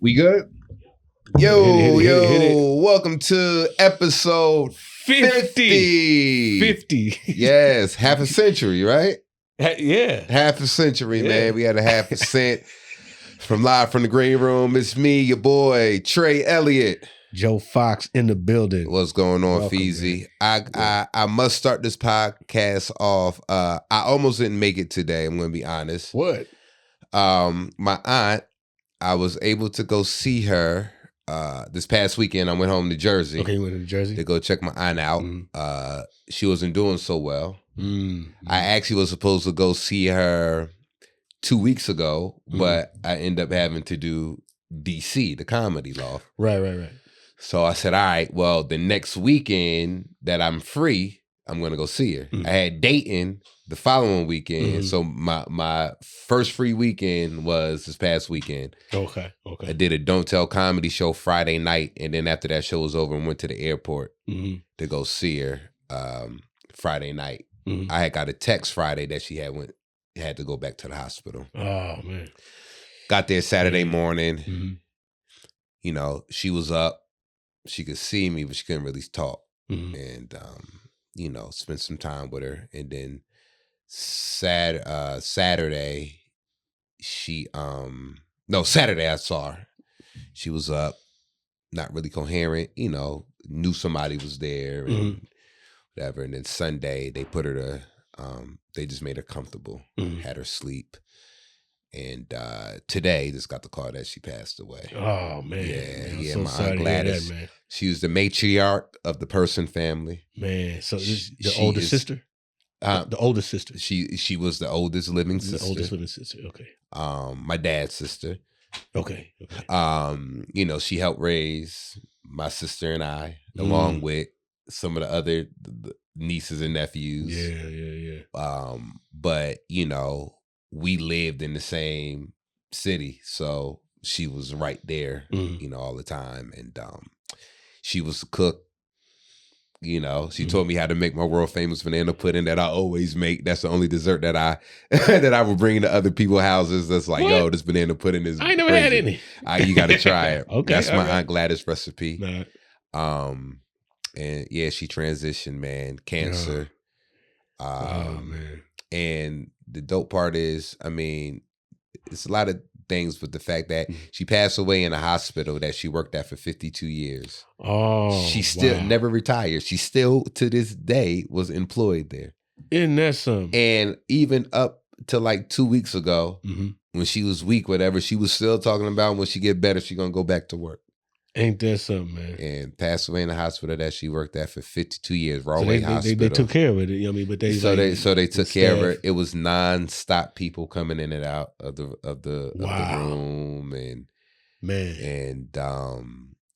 We good? Yo, welcome to episode 50. 50. Yes, half a century, right? Yeah. Half a century, man. We had a half a cent from live from the green room. It's me, your boy, Trey, Elliot. Joe Fox in the building. What's going on, Welcome, Feezy? I must start this podcast off. I almost didn't make it today, I'm going to be honest. What? My aunt, I was able to go see her this past weekend. I went home to Jersey. Okay, you went to Jersey? To go check my aunt out. Mm-hmm. She wasn't doing so well. Mm-hmm. I actually was supposed to go see her 2 weeks ago, but I ended up having to do DC, the Comedy Loft. Right. So I said, all right, well, the next weekend that I'm free, I'm going to go see her. I had Dayton the following weekend. So my first free weekend was this past weekend. Okay. I did a Don't Tell comedy show Friday night. And then after that show was over, I went to the airport to go see her Friday night. I had got a text Friday that she had to go back to the hospital. Oh, man. Got there Saturday morning. You know, she was up. She could see me, but she couldn't really talk. And, you know, spent some time with her. And then Saturday, Saturday I saw her. She was up, not really coherent, you know, knew somebody was there and whatever. And then Sunday, they put her to, they just made her comfortable, had her sleep. And today, just got the call that she passed away. Oh, man. Yeah. So My sorry Aunt to hear Gladys. that, man. She was the matriarch of the Person family. Man, so this the She older is- sister? The older sister. She was the oldest living sister. The oldest living sister, okay. My dad's sister. Okay. You know, she helped raise my sister and I, along with some of the other nieces and nephews. Yeah. But, you know, we lived in the same city, so she was right there, you know, all the time. And she was a cook. You know, she taught me how to make my world famous banana pudding that I always make. That's the only dessert that I that I would bring to other people's houses. That's like, yo, this banana pudding is I ain't never crazy. had any. You got to try it. Okay, That's my right. Aunt Gladys recipe. Nah. And yeah, she transitioned, man, cancer. Oh, man. And the dope part is, I mean, it's a lot of things with the fact that she passed away in a hospital that she worked at for 52 years. Oh, she still never retired. She still, to this day, was employed there. Isn't that something? And even up to like 2 weeks ago, when she was weak, whatever, she was still talking about when she get better, she going to go back to work. Ain't that something, man? And passed away in the hospital that she worked at for 52 years. So they took care of it. You know what I mean? But they took care of her. It was nonstop people coming in and out of the room, and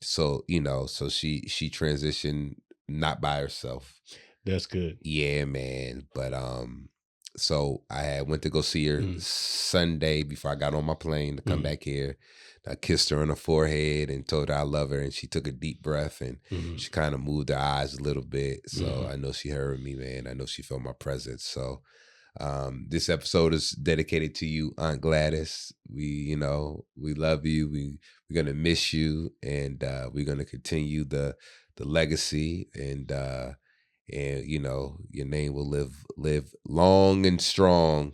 so you know, so she transitioned not by herself. That's good. Yeah, man. But so I went to go see her Sunday before I got on my plane to come back here. I kissed her on the forehead and told her I love her, and she took a deep breath and she kind of moved her eyes a little bit. So I know she heard me, man. I know she felt my presence. So this episode is dedicated to you, Aunt Gladys. We love you. We're gonna miss you, and we're gonna continue the legacy, and you know, your name will live long and strong,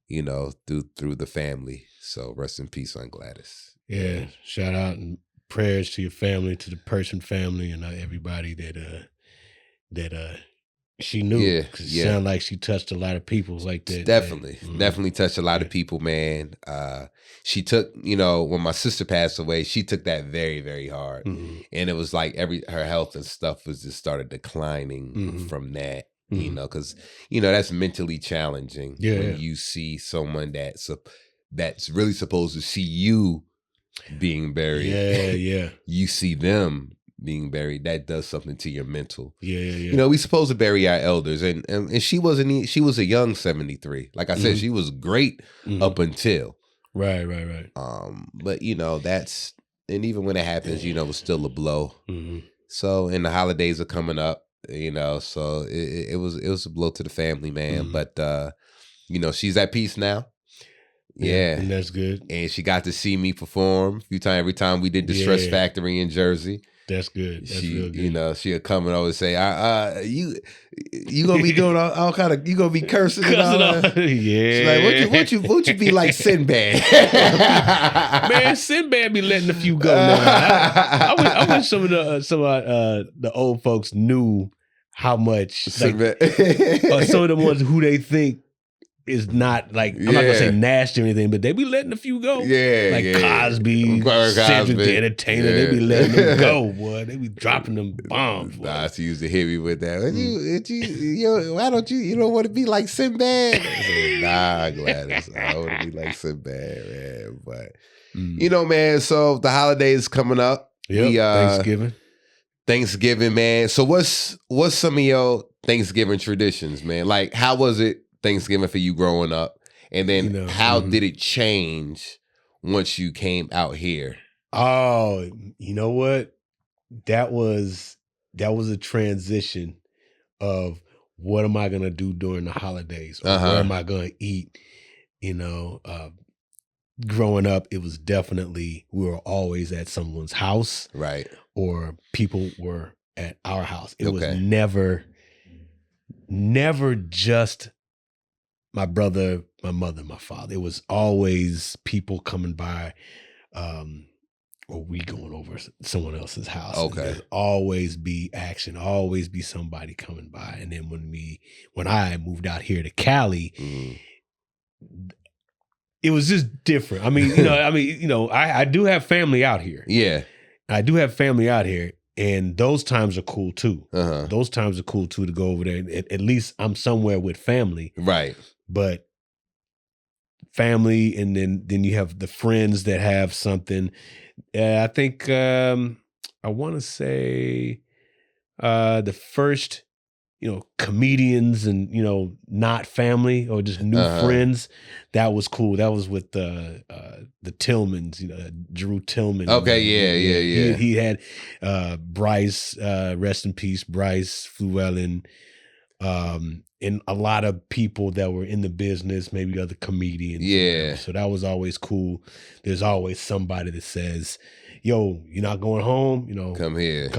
you know, through the family. So rest in peace, Aunt Gladys. Yeah, shout out and prayers to your family, to the Person family, and everybody that she knew. Yeah, Cause it sounded like she touched a lot of people like that. Definitely touched a lot of people, man. She took, you know, when my sister passed away, she took that very, very hard, and it was like her health and stuff was just started declining from that. You know, because you know that's mentally challenging when you see someone that's really supposed to see you being buried. Yeah. You see them being buried. That does something to your mental. Yeah. You know, we supposed to bury our elders, and she wasn't. She was a young 73. Like I said, she was great up until. Right. But you know, and even when it happens, you know, it's still a blow. So, and the holidays are coming up. You know, so it was a blow to the family, man. But you know, she's at peace now. Yeah. And that's good. And she got to see me perform a few times. Every time we did the Stress Factory in Jersey. That's good. That's real good. You know, she'll come and always say, you gonna be doing all kind of, you gonna be cursing and all that. Yeah. She's like, what you be like Sinbad? Man, Sinbad be letting a few go now. I wish some of the old folks knew how much like, some of the ones who they think is not like, I'm not gonna say nasty or anything, but they be letting a few go. Like Cosby, Cedric the Entertainer, they be letting them go, boy. They be dropping them bombs. Boy. Nah, she used to hit me with that. Why don't you don't want to be like Sinbad? I said, nah, Gladys, I want to be like Sinbad, man. But you know, man. So the holidays coming up. Thanksgiving, man. So what's some of your Thanksgiving traditions, man? Like, how was it Thanksgiving for you growing up, and then how did it change once you came out here? Oh, you know what? That was a transition of what am I gonna do during the holidays, or where am I gonna eat? You know, growing up, it was definitely we were always at someone's house, right? Or people were at our house. It was never just my brother, my mother, my father. It was always people coming by, or we going over someone else's house. Okay. There's always be action, always be somebody coming by. And then when I moved out here to Cali, it was just different. I mean, I do have family out here. Yeah. I do have family out here. And those times are cool too. Those times are cool too to go over there. At least I'm somewhere with family. Right. But family, and then you have the friends that have something. I think I want to say the first, comedians and not family or just new friends. That was cool. That was with the Tillmans, Drew Tillman. Okay, yeah. He had Bryce, rest in peace, Bryce Llewellyn. And a lot of people that were in the business, maybe other comedians. Yeah. So that was always cool. There's always somebody that says, yo, you're not going home, come here,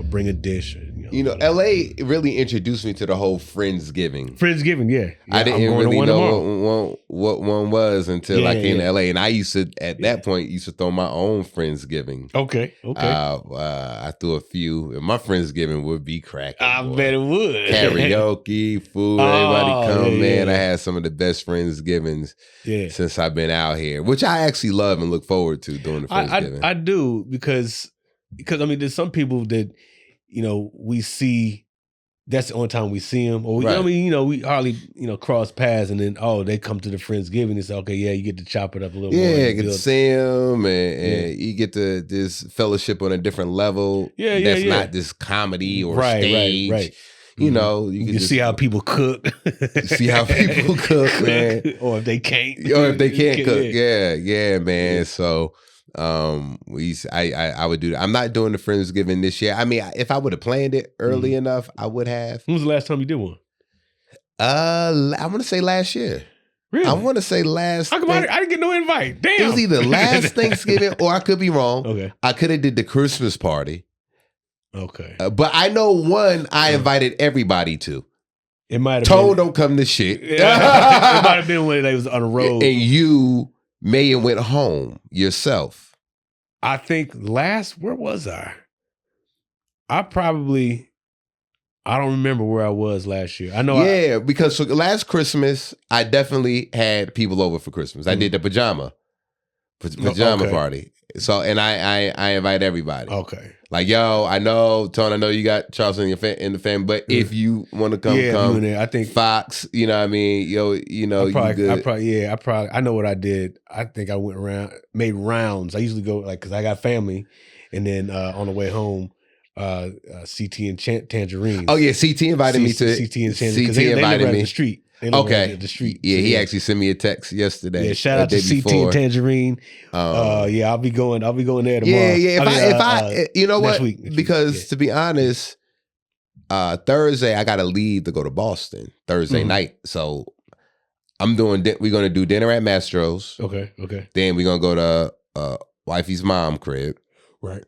bring a dish. LA really introduced me to the whole Friendsgiving, yeah. I didn't really know what one was until I came to LA, and I used to at that point throw my own Friendsgiving. Okay. I threw a few, and my Friendsgiving would be cracking. I bet it would. Karaoke, food, everybody come, man. I had some of the best Friendsgivings since I've been out here, which I actually love and look forward to doing the Friendsgiving. I do because I mean, there's some people that we see. That's the only time we see them, or we hardly cross paths, and then they come to the Friendsgiving and say, okay, yeah, you get to chop it up a little more. Yeah, get to see them, and you get to this fellowship on a different level. That's not this comedy or stage. Right. You can see how people cook. See how people cook, man. Or if they can't. Or if they can't cook. Yeah, man. So I would do that. I'm not doing the Friendsgiving this year. I mean, if I would have planned it early enough, I would have. When was the last time you did one? I want to say last year. Really? I want to say last. How come I didn't get no invite? Damn. It was either last Thanksgiving or I could be wrong. Okay. I could have did the Christmas party. Okay. But I know one I invited everybody to. It might have told don't come to shit. It might have been when they was on the road. And you may have went home yourself. I think where was I? I don't remember where I was last year. I know. Yeah, because last Christmas, I definitely had people over for Christmas. I did the pajama party. So, and I invite everybody. Okay. Like, yo, I know, Tone, I know you got Charles in the family, but if you want to come. I think Fox, you know what I mean? I know what I did. I think I went around, made rounds. I usually go, because I got family, and then on the way home, CT and Tangerine. Oh, yeah, CT invited me to. CT and Tangerine, because they live right up the street. Okay. The street. Yeah, he actually sent me a text yesterday. Yeah, shout out to CT and Tangerine. I'll be going there tomorrow. Yeah. You know what? Because to be honest, Thursday I gotta leave to go to Boston Thursday night. So we're gonna do dinner at Mastro's. Okay. Then we're gonna go to wifey's mom crib. Right.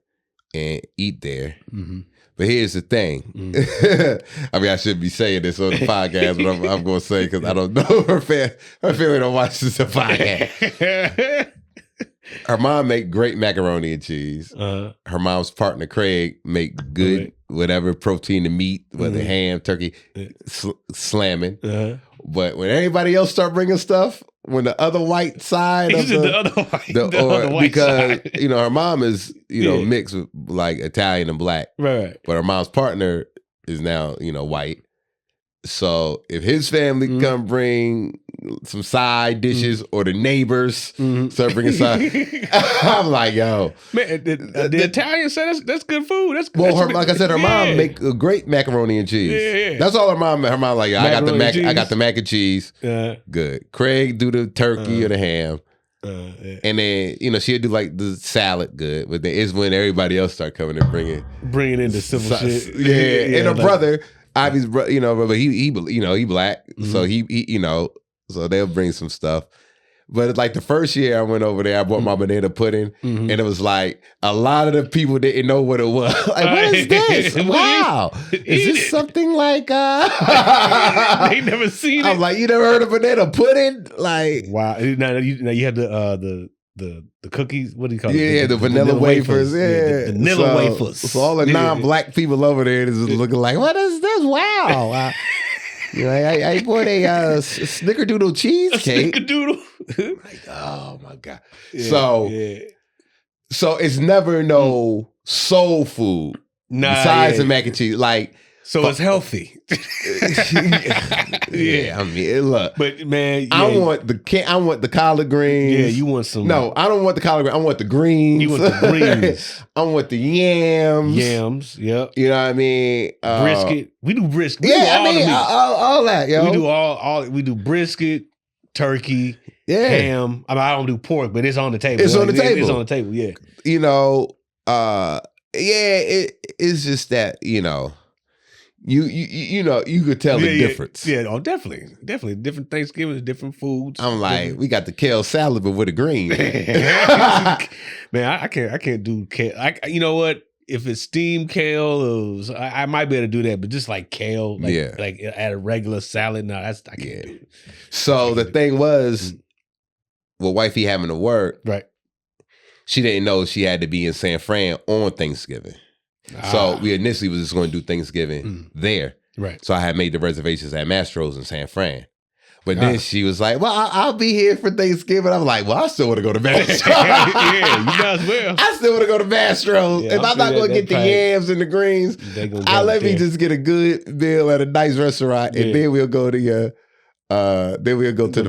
And eat there. Mm-hmm. But here's the thing. Mm-hmm. I mean, I shouldn't be saying this on the podcast, but I'm going to say because I don't know her family don't watch this podcast. Her mom make great macaroni and cheese. Her mom's partner Craig make good whatever protein and meat, whether ham, turkey, slamming. But when everybody else start bringing stuff, when the other white side of the other white because side. Her mom is mixed with like Italian and black, right? But her mom's partner is now white. So if his family come bring some side dishes or the neighbors start bringing side, I'm like, yo, man, the Italian said that's good food. Like I said, her mom make a great macaroni and cheese. Yeah. That's all her mom. Her mom like, I got the mac and cheese. Good. Craig do the turkey or the ham. And then she'll do like the salad good, but then it's when everybody else start coming and bringing in the simple shit. Yeah, and her brother. Ivy's, but he black, so he so they'll bring some stuff. But like the first year I went over there, I bought my banana pudding, and it was like a lot of the people didn't know what it was. Like, what is this? Wow, is this something like? They never seen it. I'm like, you never heard of banana pudding? Like, wow. Now you had the cookies. What do you call it? Yeah, the vanilla wafers. Yeah, the vanilla wafers. So all the non-black people over there is looking like, what is this? Wow. I bought a snickerdoodle cheesecake. Snickerdoodle. Like, oh my God. Yeah, so it's never no soul food besides the mac and cheese. Like, so it's healthy. Yeah, I mean, look. But man, I want the collard greens. Yeah, you want some. No, I don't want the collard greens. I want the greens. You want the greens. I want the yams. Yams, yep. You know what I mean? Brisket. We do brisket. We do all that, yo. We do all. We do brisket, turkey, ham. I mean, I don't do pork, but it's on the table. It's on the table. It's on the table. Yeah. It's just that you could tell the difference. Yeah, oh, definitely. Different Thanksgivings, different foods. I'm like, we got the kale salad, but with a green. Man, I can't do kale. You know what? If it's steamed kale, I might be able to do that. But just like kale, like at a regular salad, no, I can't do it. So the thing was, well, wifey having to work, right? She didn't know she had to be in San Fran on Thanksgiving. So we initially was just going to do Thanksgiving there. Right. So I had made the reservations at Mastro's in San Fran. But then she was like, well, I'll be here for Thanksgiving. I'm like, well, I still want to go to Mastro's. Yeah, you might as well. I still want to go to Mastro's. Yeah, if I'm not going to get the yams and the greens, let me just get a good meal at a nice restaurant, and then we'll go to the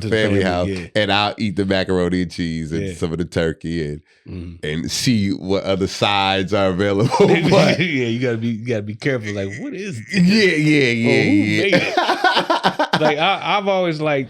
family house, and I'll eat the macaroni and cheese and some of the turkey and see what other sides are available. But, you gotta be careful. Like, what is this? Yeah. Like I've always like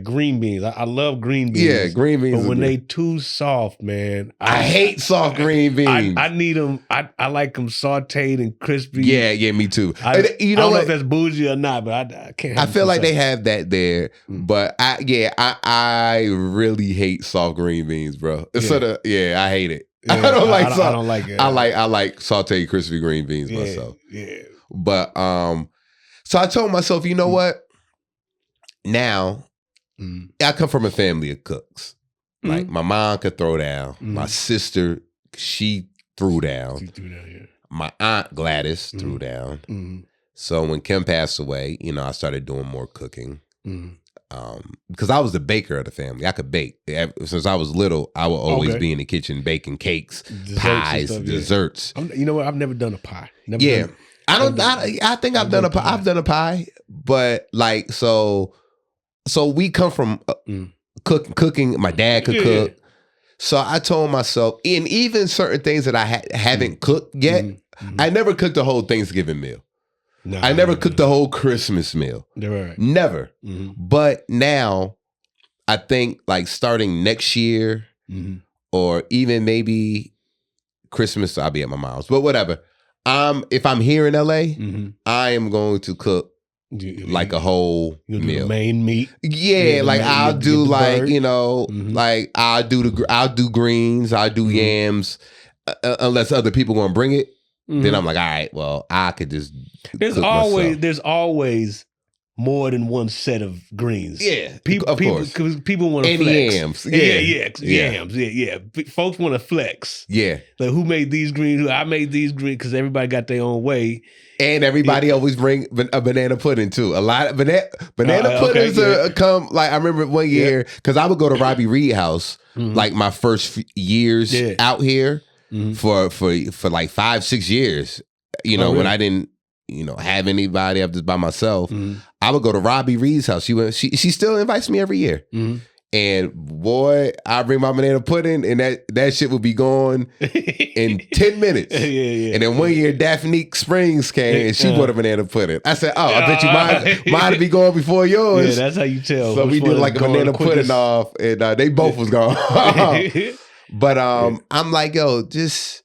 green beans. I love green beans. Yeah, green beans. But when they too soft, man, I hate soft green beans. I need them. I like them sauteed and crispy. Yeah, me too. I don't know if that's bougie or not, but I can't. I feel like they have that there, but I really hate soft green beans, bro. I hate it. Yeah, I don't like soft. I don't like it. I like sauteed crispy green beans myself. Yeah. But so I told myself, you know what? Now, I come from a family of cooks. Like my mom could throw down. My sister, she threw down. My aunt Gladys threw down. So when Kim passed away, I started doing more cooking. Because I was the baker of the family. I could bake. Since I was little, I would always be in the kitchen baking cakes, pies, desserts. You know what? I've never done a pie. I think I've done a pie. I've done a pie, but like so we come from cooking. My dad could cook, so I told myself, and even certain things that I haven't cooked yet, I never cooked a whole Thanksgiving meal. I never cooked the whole Christmas meal. Right. Never. But now, I think like starting next year, or even maybe Christmas, I'll be at my mom's. But whatever. If I'm here in LA, I am going to cook like a whole meal. The main meat. Yeah, like I'll do like, you know, like I'll do greens, I'll do yams, unless other people gonna bring it. Then I'm like, all right, well, I could just. There's always more than one set of greens. Yeah, of course. Because people want to flex. Yams. Yams. Yeah. Folks want to flex. Yeah. Like, who made these greens? I made these greens because everybody got their own way. And everybody always bring a banana pudding too. A lot of banana puddings come. Like I remember one year because I would go to Robbie Reed house like my first years out here for like 5-6 years. You know, when I didn't have anybody, I'm just by myself. I would go to Robbie Reed's house. She still invites me every year. And boy, I bring my banana pudding, and that shit would be gone in 10 minutes. And then one year, Daphne Springs came, and she bought a banana pudding. I said, "Oh, I bet you mine would be gone before yours." Yeah, that's how you tell. So we did like a banana pudding off, and they both was gone. But I'm like, yo, just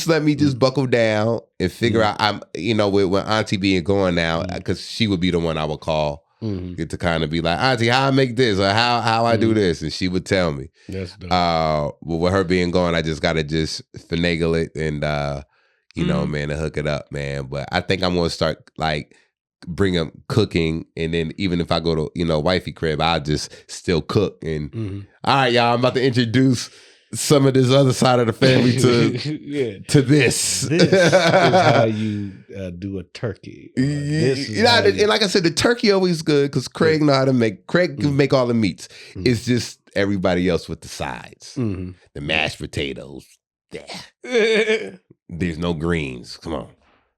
let me just buckle down and figure out. I'm, with Auntie being gone now, because she would be the one I would call. Get to kind of be like, Auntie, how I make this or how I do this, and she would tell me. That's dope. Well, with her being gone, I just gotta finagle it and man, to hook it up, man. But I think I'm gonna start like bring up cooking, and then even if I go to wifey crib, I'll just still cook. And all right, y'all, I'm about to introduce some of this other side of the family to this. This is how you do a turkey. And like I said, the turkey always good because Craig know how to make. Craig can make all the meats. It's just everybody else with the sides. The mashed potatoes. There's no greens. Come on.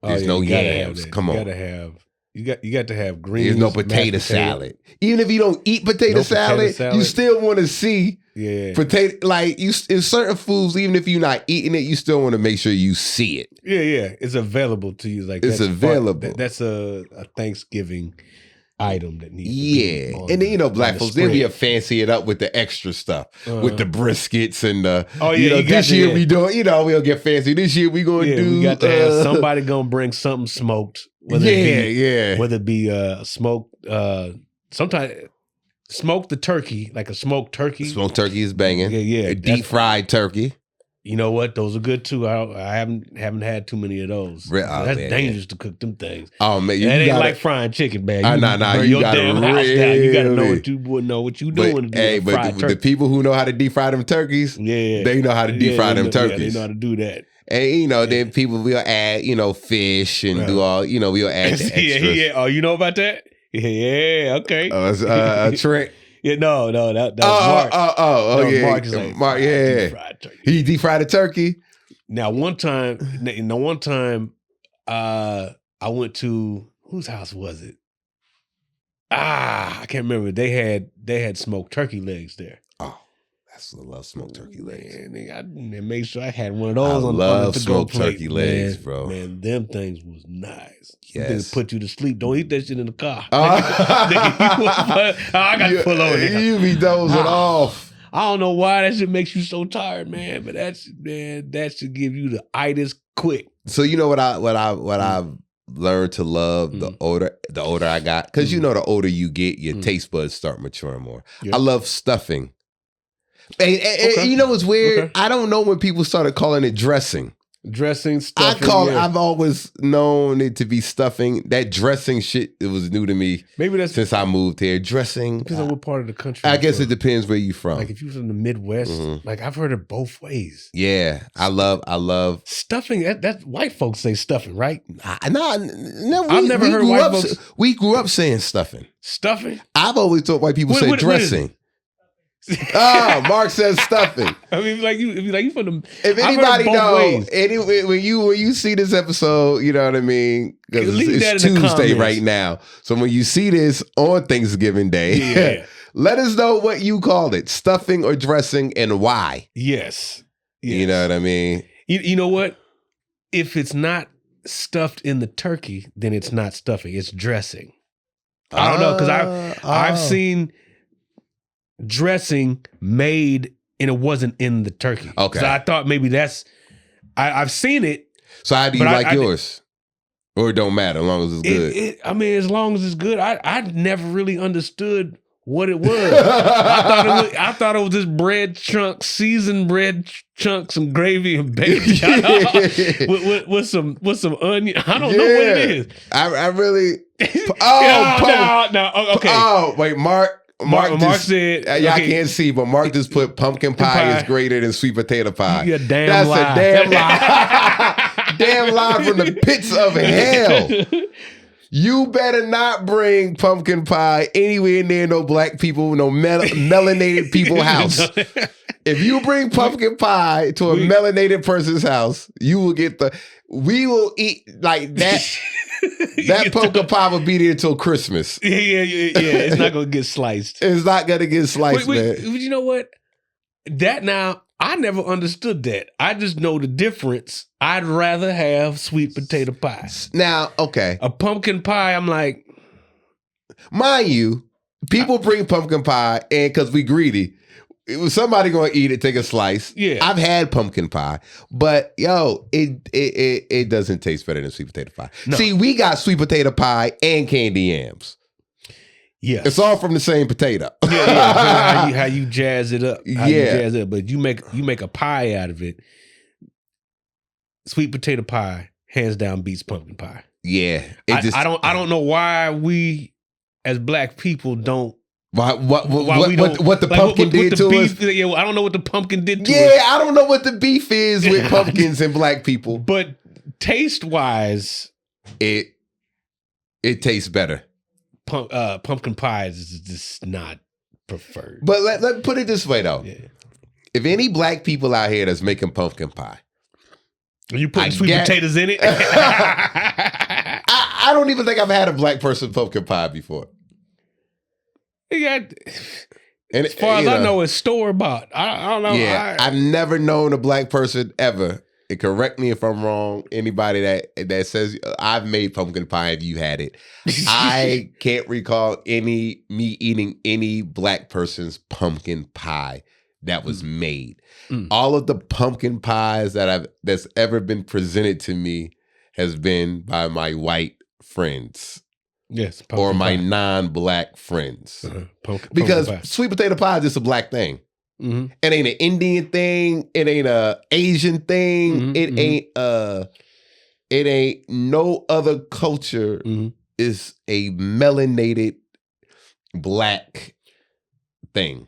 There's no yams. Come on. You got to have greens. There's no potato salad. Even if you don't eat potato salad, you still want to see potato. Like in certain foods, even if you're not eating it, you still want to make sure you see it. Yeah. It's available to you. Like it's available. That's a Thanksgiving item that needs. To be and then black folks then we fancy it up with the extra stuff, with the briskets and the. This year we doing. We'll get fancy. This year we gonna do. We got to have somebody gonna bring something smoked. Whether it be smoked. Sometimes smoke the turkey, like a smoked turkey. Smoked turkey is banging. Yeah. A deep fried turkey. You know what? Those are good too. I haven't had too many of those. That's dangerous to cook them things. Oh man, it ain't like frying chicken, man. You gotta know what you doing. The people who know how to deep fry them turkeys, they know how to deep fry them turkeys. They know how to do that. And then people will add, fish and do all, we'll add the extras. Oh, you know about that? Yeah, okay. Trey. Yeah, no, that was Mark. Mark, he deep fried a turkey. Now, one time, I went to whose house was it? I can't remember. They had smoked turkey legs there. Oh, I love smoked turkey legs. Man, I made sure I had one of those. I love smoked turkey legs, bro. Man, them things was nice. Yes. They put you to sleep. Don't eat that shit in the car. I got to pull over there. You be dozing off. I don't know why that shit makes you so tired, man. But that should give you the itis quick. So you know what I've learned to love the older I got, because the older you get, your taste buds start maturing more. Yep. I love stuffing. And you know what's weird? I don't know when people started calling it dressing. Dressing, stuffing. I've always known it to be stuffing. That dressing shit, it was new to me. Maybe that's since I moved here. Dressing. Depends on what part of the country. I guess it depends where you from. Like if you was in the Midwest, like I've heard it both ways. Yeah, I love stuffing. That white folks say stuffing, right? No, I've never heard white folks. We grew up saying stuffing. Stuffing. I've always thought white people say dressing. Mark says stuffing. I mean, like you from the. If anybody knows, when you see this episode, you know what I mean. Because it's Tuesday right now, so when you see this on Thanksgiving Day, let us know what you called it: stuffing or dressing, and why. Yes. You know what I mean. You know what? If it's not stuffed in the turkey, then it's not stuffing. It's dressing. I don't know, because I've seen dressing made and it wasn't in the turkey. Okay. So I thought maybe I've seen it. So how do you like yours? Or it don't matter as long as it's good. I mean, as long as it's good. I never really understood what it was. I thought it was just bread chunks, seasoned bread chunks, some gravy and bacon with some onion. I don't know what it is. I really. Okay. Oh wait, Mark said, I can't see, but Mark just put pumpkin pie is greater than sweet potato pie. You're damn That's lie. a damn lie. Damn lie from the pits of hell. You better not bring pumpkin pie anywhere near no black people, no melanated people house. If you bring pumpkin pie to a melanated person's house, you will get we will eat like that. That pumpkin pie will be there until Christmas. Yeah. It's not going to get sliced. It's not going to get sliced, man. You know what? I never understood that. I just know the difference. I'd rather have sweet potato pie. Now, okay. A pumpkin pie, I'm like... Mind you, people bring pumpkin pie and because we greedy, somebody going to eat it, take a slice. Yeah. I've had pumpkin pie, but it doesn't taste better than sweet potato pie. No. See, we got sweet potato pie and candy yams. Yeah, it's all from the same potato. How you jazz it up. You jazz it up. But you make a pie out of it. Sweet potato pie, hands down, beats pumpkin pie. Yeah, I don't know why we as black people don't. What the pumpkin did to us? Yeah, I don't know what the pumpkin did to us. Yeah, I don't know what the beef is with pumpkins and black people. But taste wise, it tastes better. Pumpkin pie is just not preferred. But let put it this way though. Yeah. If any black people out here that's making pumpkin pie, are you putting sweet potatoes in it? I don't even think I've had a black person pumpkin pie before. As far as I know, it's store bought. I don't know. Yeah, I've never known a black person ever. And correct me if I'm wrong. Anybody that says I've made pumpkin pie, have you had it? I can't recall me eating any black person's pumpkin pie that was made. All of the pumpkin pies that's ever been presented to me has been by my white friends. Yes, or my non-black friends. Because sweet potato pie is just a black thing. Mm-hmm. It ain't an Indian thing. It ain't a Asian thing. Mm-hmm. It ain't no other culture. Mm-hmm. Is a melanated black thing.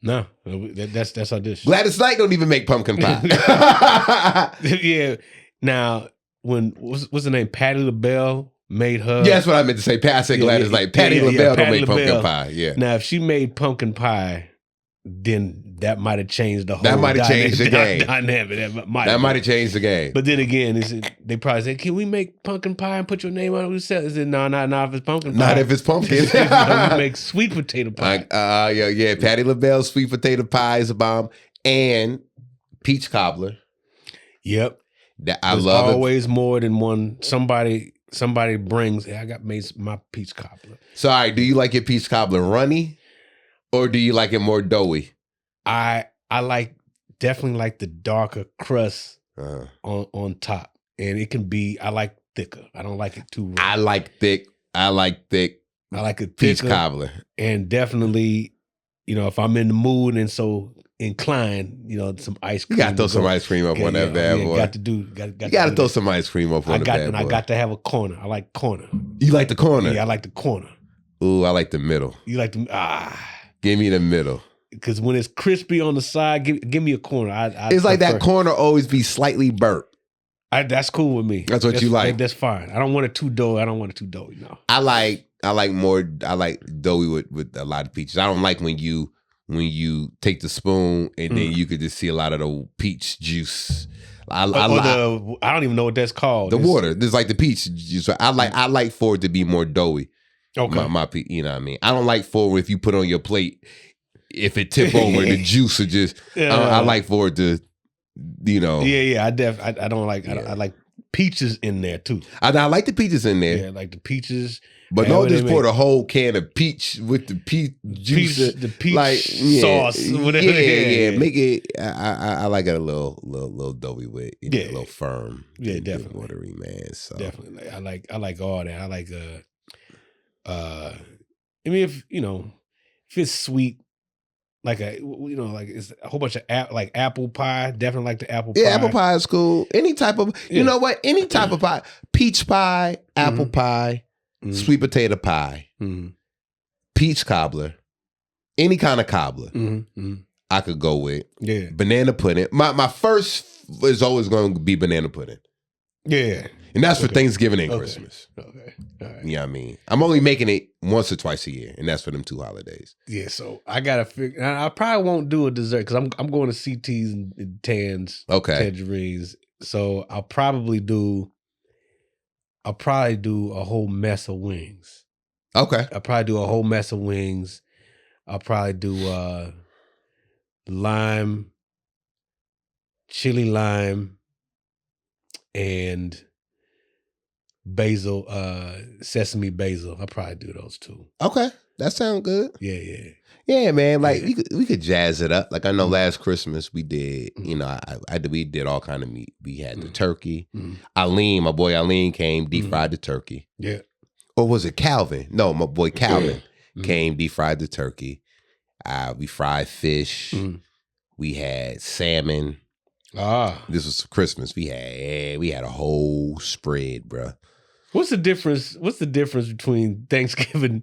No, that's our dish. Gladys Knight don't even make pumpkin pie. Yeah. Now, what's the name? Patti LaBelle made her. Yeah, that's what I meant to say. I said Gladys Knight. Patti LaBelle don't make pumpkin pie. Yeah. Now, if she made pumpkin pie, then that might have changed the whole. That might have changed the game. Dynamic. That might have changed the game. But then again, they probably said, "Can we make pumpkin pie and put your name on it?" We said, "No, not if it's pumpkin pie. Not if it's pumpkin. We make sweet potato pie." Yeah. Patti LaBelle's sweet potato pie is a bomb, and peach cobbler. Yep. I love always more than one. Somebody brings. Hey, I got made my peach cobbler. So, all right, do you like your peach cobbler runny? Or do you like it more doughy? I definitely like the darker crust on top. And it can be, I like thicker. I don't like it too rough. I like thick. I like it peach cobbler. And definitely, if I'm in the mood and so inclined, some ice cream. You got to throw some ice cream up on that bad boy. Got to throw some ice cream up on the bad boy. And I got to have a corner. I like corner. You like the corner? Yeah, I like the corner. Ooh, I like the middle. You like the, Give me the middle. Because when it's crispy on the side, give me a corner. It's like that corner always be slightly burnt. That's cool with me. That's what you like. That's fine. I don't want it too doughy. No. I like doughy with a lot of peaches. I don't like when you take the spoon and then you could just see a lot of the peach juice. I don't even know what that's called. The water. There's like the peach juice. I like for it to be more doughy. Okay. My you know what I mean? I don't like for if you put on your plate, if it tip over, the juice would just, I like for it to, Yeah, I don't like, I like peaches in there too. I like the peaches in there. Yeah, like the peaches. But don't just pour the whole can of peach with the peach juice, the peach sauce, whatever. Yeah. Make it. I like it a little doughy with, a little firm. Yeah, definitely watery, man. So definitely, I like all that. I like I mean, if it's sweet, like like it's a whole bunch of like apple pie. Definitely like the apple pie. Yeah, apple pie is cool. Any type of, you know what? Any type of pie, peach pie, apple pie. Sweet potato pie, peach cobbler, any kind of cobbler, I could go with. Yeah, banana pudding. My first is always going to be banana pudding. Yeah, and that's for Thanksgiving and Christmas. Okay, all right. You know what I mean? I'm only making it once or twice a year, and that's for them 2 holidays. Yeah, so I gotta figure. I probably won't do a dessert because I'm going to CTs and Tans, tangerines. So I'll probably do a whole mess of wings. Okay. I'll probably do a whole mess of wings. I'll probably do lime, chili lime, and basil, sesame basil. I'll probably do those two. Okay. That sounds good. Yeah. Yeah, man. Like we could jazz it up. Like I know last Christmas we did, we did all kind of meat. We had the turkey. Eileen, my boy Eileen came, deep fried the turkey. Yeah. Or was it Calvin? No, my boy Calvin came, deep fried the turkey. We fried fish. We had salmon. This was Christmas. We had a whole spread, bro. What's the difference between Thanksgiving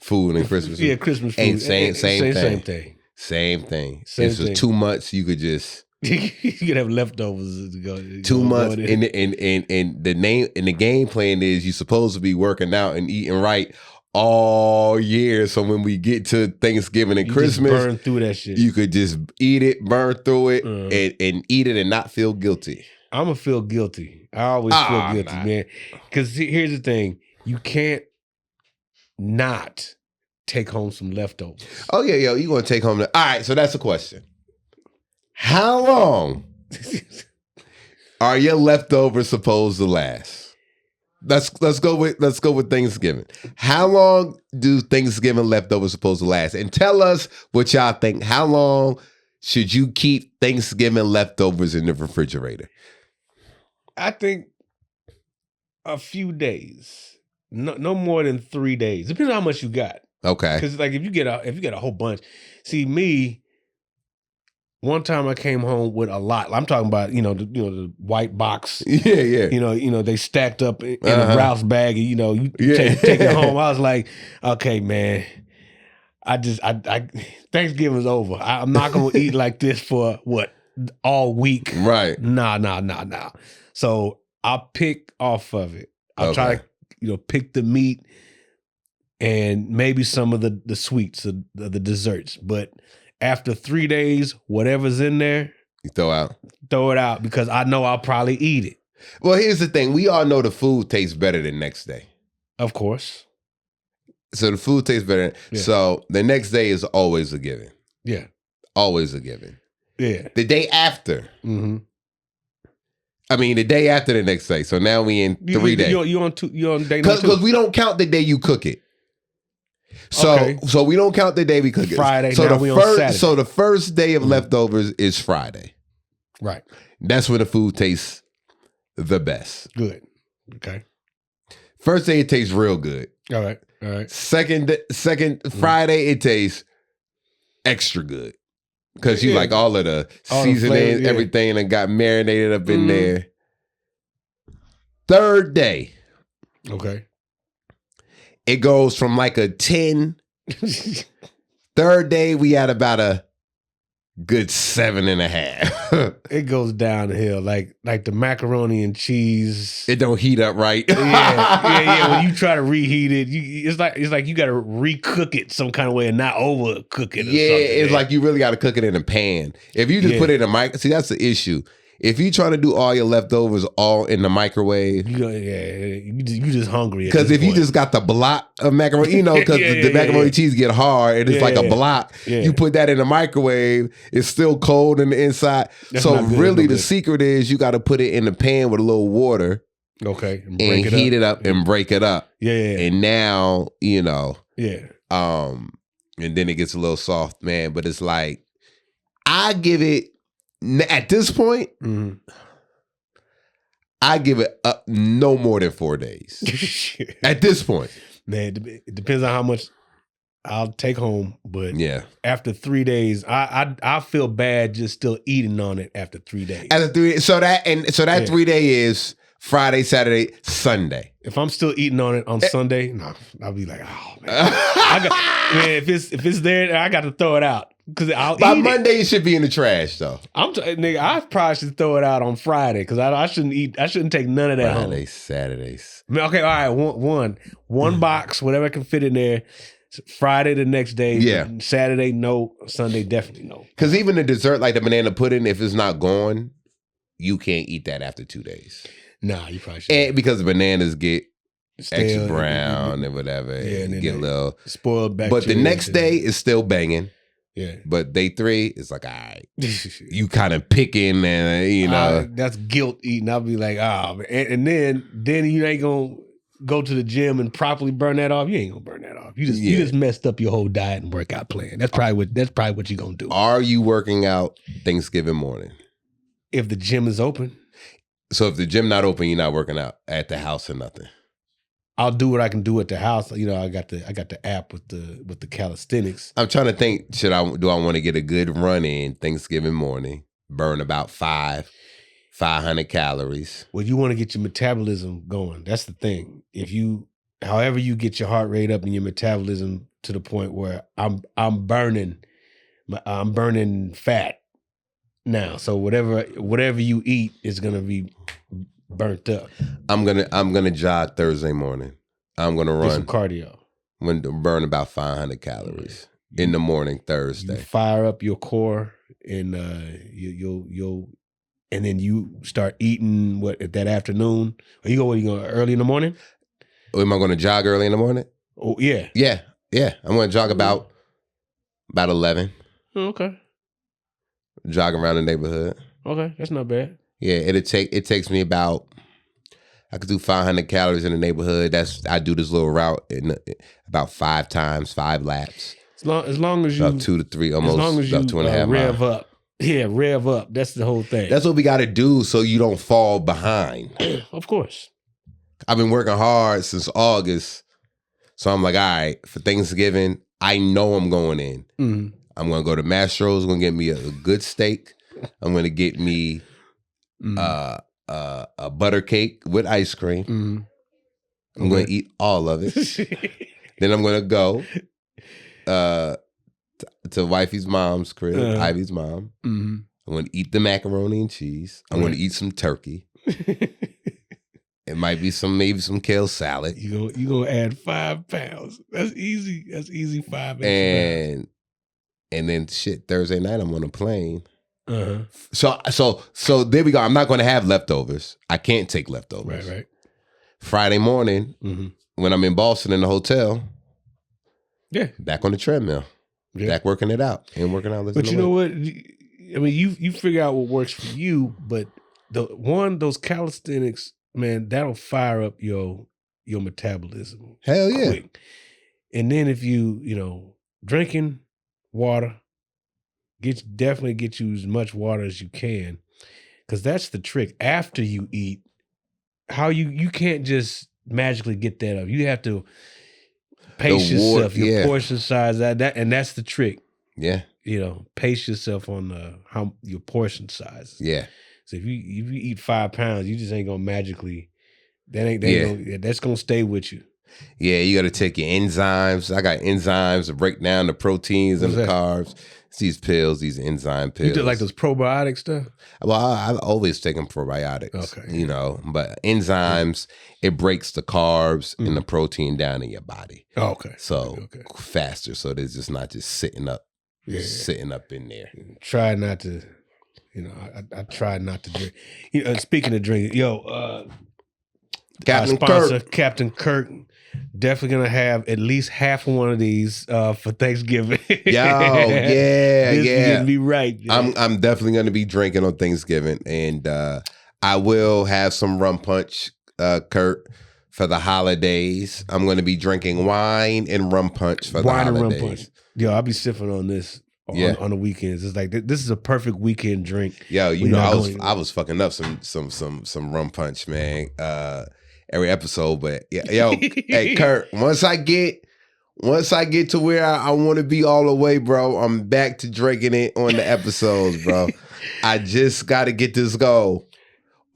food and Christmas food? Yeah, Christmas food. And same thing. Same thing. It's for 2 months. You could just you could have leftovers to go. 2 months, and the game plan is you're supposed to be working out and eating right all year. So when we get to Thanksgiving and Christmas, just burn through that shit. You could just eat it, burn through it, and eat it and not feel guilty. I'm gonna feel guilty. I always feel guilty, man. Because here's the thing: you can't not take home some leftovers. Oh yeah, you gonna take home all right, so that's a question. How long are your leftovers supposed to last? Let's go with Thanksgiving. How long do Thanksgiving leftovers supposed to last? And tell us what y'all think. How long should you keep Thanksgiving leftovers in the refrigerator? I think a few days. No more than 3 days. Depends on how much you got. Okay. Because like if you get a whole bunch. See, me, one time I came home with a lot. I'm talking about, the white box. Yeah. They stacked up in a Ralph's bag and you take it home. I was like, okay, man. Thanksgiving's over. I'm not gonna eat like this for all week. Right. Nah. So I'll pick off of it. I'll try to, pick the meat and maybe some of the sweets, the desserts. But after 3 days, whatever's in there, you throw it out because I know I'll probably eat it. Well, here's the thing. We all know the food tastes better the next day. Of course. So the food tastes better. Yeah. So the next day is always a given. Yeah. Always a given. Yeah. The day after. I mean, the day after the next day. So now we in 3 days. You on day number 2? Because we don't count the day you cook it. So we don't count the day we cook it. Friday. So now we on Saturday. So the first day of leftovers is Friday. Right. That's when the food tastes the best. Good. Okay. First day it tastes real good. All right. Second Friday it tastes extra good. Because you like all of the seasoning, everything that got marinated up in there. Third day. Okay. It goes from like a 10. Third day, we had about a good 7.5. It goes downhill, like the macaroni and cheese. It don't heat up right. Yeah. When you try to reheat it, it's like you got to recook it some kind of way and not overcook it. It's like you really got to cook it in a pan. If you just put it in a mic, see that's the issue. if you trying to do all your leftovers all in the microwave, you just hungry. Because if you just got the block of macaroni, you know, because the macaroni cheese get hard and it's like a block. Yeah. You put that in the microwave, it's still cold in the inside. That's so really, the secret is you got to put it in the pan with a little water. Okay, and heat it up and break it up. Yeah. And now, you know. Yeah. And then it gets a little soft, man. But it's like, I give it, at this point, I give it up no more than 4 days. At this point. Man, it depends on how much I'll take home. But after 3 days, I feel bad just still eating on it after 3 days. After 3 days. So that 3 day is Friday, Saturday, Sunday. If I'm still eating on it on Sunday, no, I'll be like, oh man, if it's there, I got to throw it out because by Monday it should be in the trash though. Nigga, I probably should throw it out on Friday because I shouldn't eat. I shouldn't take none of that home. Fridays, Saturdays. Okay, all right, one box, whatever can fit in there. Friday the next day, Saturday no, Sunday definitely no. Because even the dessert like the banana pudding, if it's not gone, you can't eat that after 2 days. Nah, you probably should. Because bananas get extra brown and whatever. Yeah, and get a little spoiled bacteria. But the next day is still banging. Yeah. But day 3 is like, all right. You kind of picking and, you know. That's guilt eating. I'll be like, and then you ain't going to go to the gym and properly burn that off. You ain't going to burn that off. You just messed up your whole diet and workout plan. That's probably what you're going to do. Are you working out Thanksgiving morning? If the gym is open. So if the gym not open, you're not working out at the house or nothing. I'll do what I can do at the house. You know, I got the app with the calisthenics. I'm trying to think. Do I want to get a good run in Thanksgiving morning? Burn about 500 calories. Well, you want to get your metabolism going. That's the thing. However you get your heart rate up and your metabolism to the point where I'm burning fat. Now, so whatever you eat is gonna be burnt up. I'm gonna jog Thursday morning. I'm gonna run some cardio. I'm gonna burn about 500 calories in the morning Thursday. You fire up your core, and you'll and then you start eating at that afternoon. Are you going early in the morning? Am I gonna jog early in the morning? Oh yeah, yeah. I'm gonna jog about 11. Oh, okay. Jog around the neighborhood. Okay, that's not bad. Yeah, it takes me about, I could do 500 calories in the neighborhood. I do this little route in about 5 times, 5 laps. As long as you about 2 to 3, almost as long as you, about 2.5 rev miles. up. Yeah, rev up. That's the whole thing. That's what we got to do so you don't fall behind. Of course. I've been working hard since August, so I'm like, all right, for Thanksgiving, I know I'm going in. Mm-hmm. I'm going to go to Mastro's. I'm going to get me a good steak. I'm going to get me a butter cake with ice cream. Mm-hmm. I'm going to eat all of it. Then I'm going to go to wifey's mom's crib, Ivy's mom. Mm-hmm. I'm going to eat the macaroni and cheese. I'm going to eat some turkey. It might be maybe some kale salad. You gonna add 5 pounds. That's easy. That's easy. 5 pounds. And then Thursday night I'm on a plane. Uh-huh. So there we go. I'm not going to have leftovers. I can't take leftovers. Right. Friday morning, when I'm in Boston in the hotel, back on the treadmill, back working it out and working out. But you know what? I mean, you figure out what works for you. But those calisthenics, man, that'll fire up your metabolism. Hell yeah! Quick. And then if you drinking water, definitely get you as much water as you can, because that's the trick. After you eat, how you can't just magically get that up. You have to pace yourself, your portion size, that and that's the trick. Yeah, pace yourself on how your portion size. Yeah. So if you eat 5 pounds, you just ain't gonna magically. That's gonna stay with you. Yeah, you got to take your enzymes. I got enzymes to break down the proteins and the carbs. It's these pills, these enzyme pills. You did like those probiotic stuff? Well, I've always taken probiotics. Okay. But enzymes, it breaks the carbs and the protein down in your body. Oh, okay. So faster, so it's just not just sitting up in there. Try not to. I try not to drink. Speaking of drinking, Captain our sponsor, Kirk. Captain Kirk, definitely gonna have at least half of one of these for Thanksgiving. Yeah. Getting me right. I'm definitely gonna be drinking on Thanksgiving, and I will have some rum punch, Kurt, for the holidays. I'm gonna be drinking wine and rum punch for the holidays. Wine and rum punch. I'll be sipping on this. On the weekends, it's like this is a perfect weekend drink. Yo, I was fucking up some rum punch, man. Every episode, but hey, Kurt. Once I get to where I want to be all the way, bro, I'm back to drinking it on the episodes, bro. I just got to get this goal.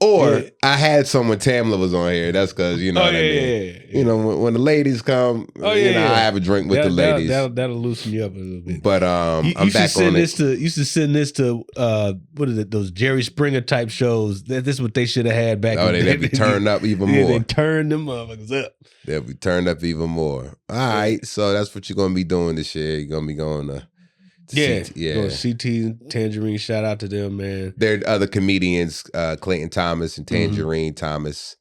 Or I had some when Tamla was on here. That's because what I mean. Yeah. When the ladies come, I have a drink with the ladies. That'll loosen you up a little bit. But I'm back on it. You should send this to what is it? Those Jerry Springer type shows. This is what they should have had back. Oh, they'd be turned up even more. They turned them motherfuckers up. They'll be turned up even more. All right, so that's what you're gonna be doing this year. You're gonna be going to. CT and Tangerine, shout out to them, man. There are other comedians, Clayton Thomas and Tangerine Thomas,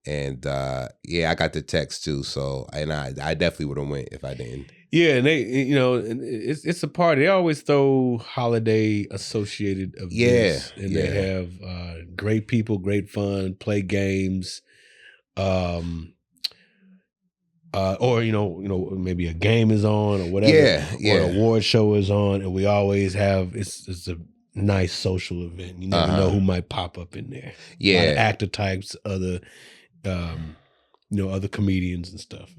and I got the text too. So I definitely would have went if I didn't. Yeah, and they, it's a party. They always throw holiday associated events, and they have great people, great fun, play games, or maybe a game is on or whatever, or an award show is on, and we always have it's a nice social event. You never know who might pop up in there. Yeah, a lot of actor types, other other comedians and stuff.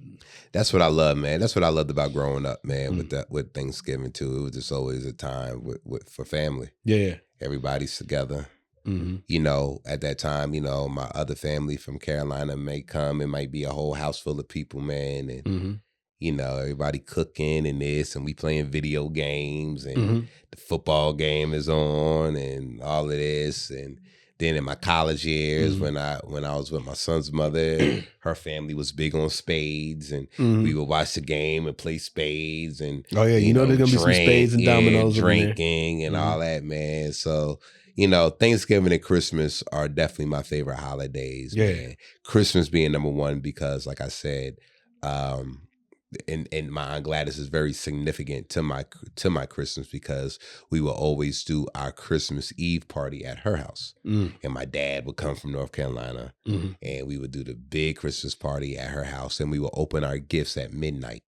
That's what I love, man. That's what I loved about growing up, man. With Thanksgiving too, it was just always a time for family. Yeah, everybody's together. At that time, my other family from Carolina may come. It might be a whole house full of people, man. And, everybody cooking and this, and we playing video games, and the football game is on and all of this. And then in my college years, when I was with my son's mother, her family was big on spades, and we would watch the game and play spades. And there's going to be some spades and dominoes. Drinking and all that, man. So... Thanksgiving and Christmas are definitely my favorite holidays, man. Christmas being number one because, like I said, and my Aunt Gladys is very significant to my Christmas because we will always do our Christmas Eve party at her house. And my dad would come from North Carolina, and we would do the big Christmas party at her house, and we would open our gifts at midnight.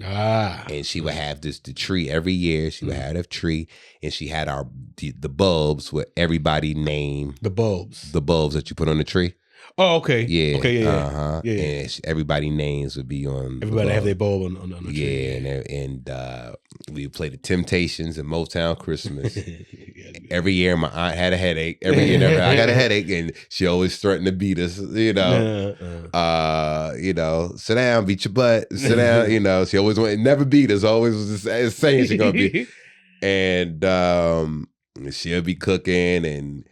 And she would have the tree every year. She would have a tree, and she had the bulbs with everybody name. The bulbs that you put on the tree. Oh, okay. Yeah. Okay. Yeah. And everybody names would be on. Everybody have their bulb on the tree. Yeah, and we would play the Temptations and Motown Christmas. Every year, my aunt had a headache. Every year, I got a headache, and she always threatened to beat us. Sit down, beat your butt. Sit down. She always never beat us. Always was just saying she's gonna beat. And she'll be cooking and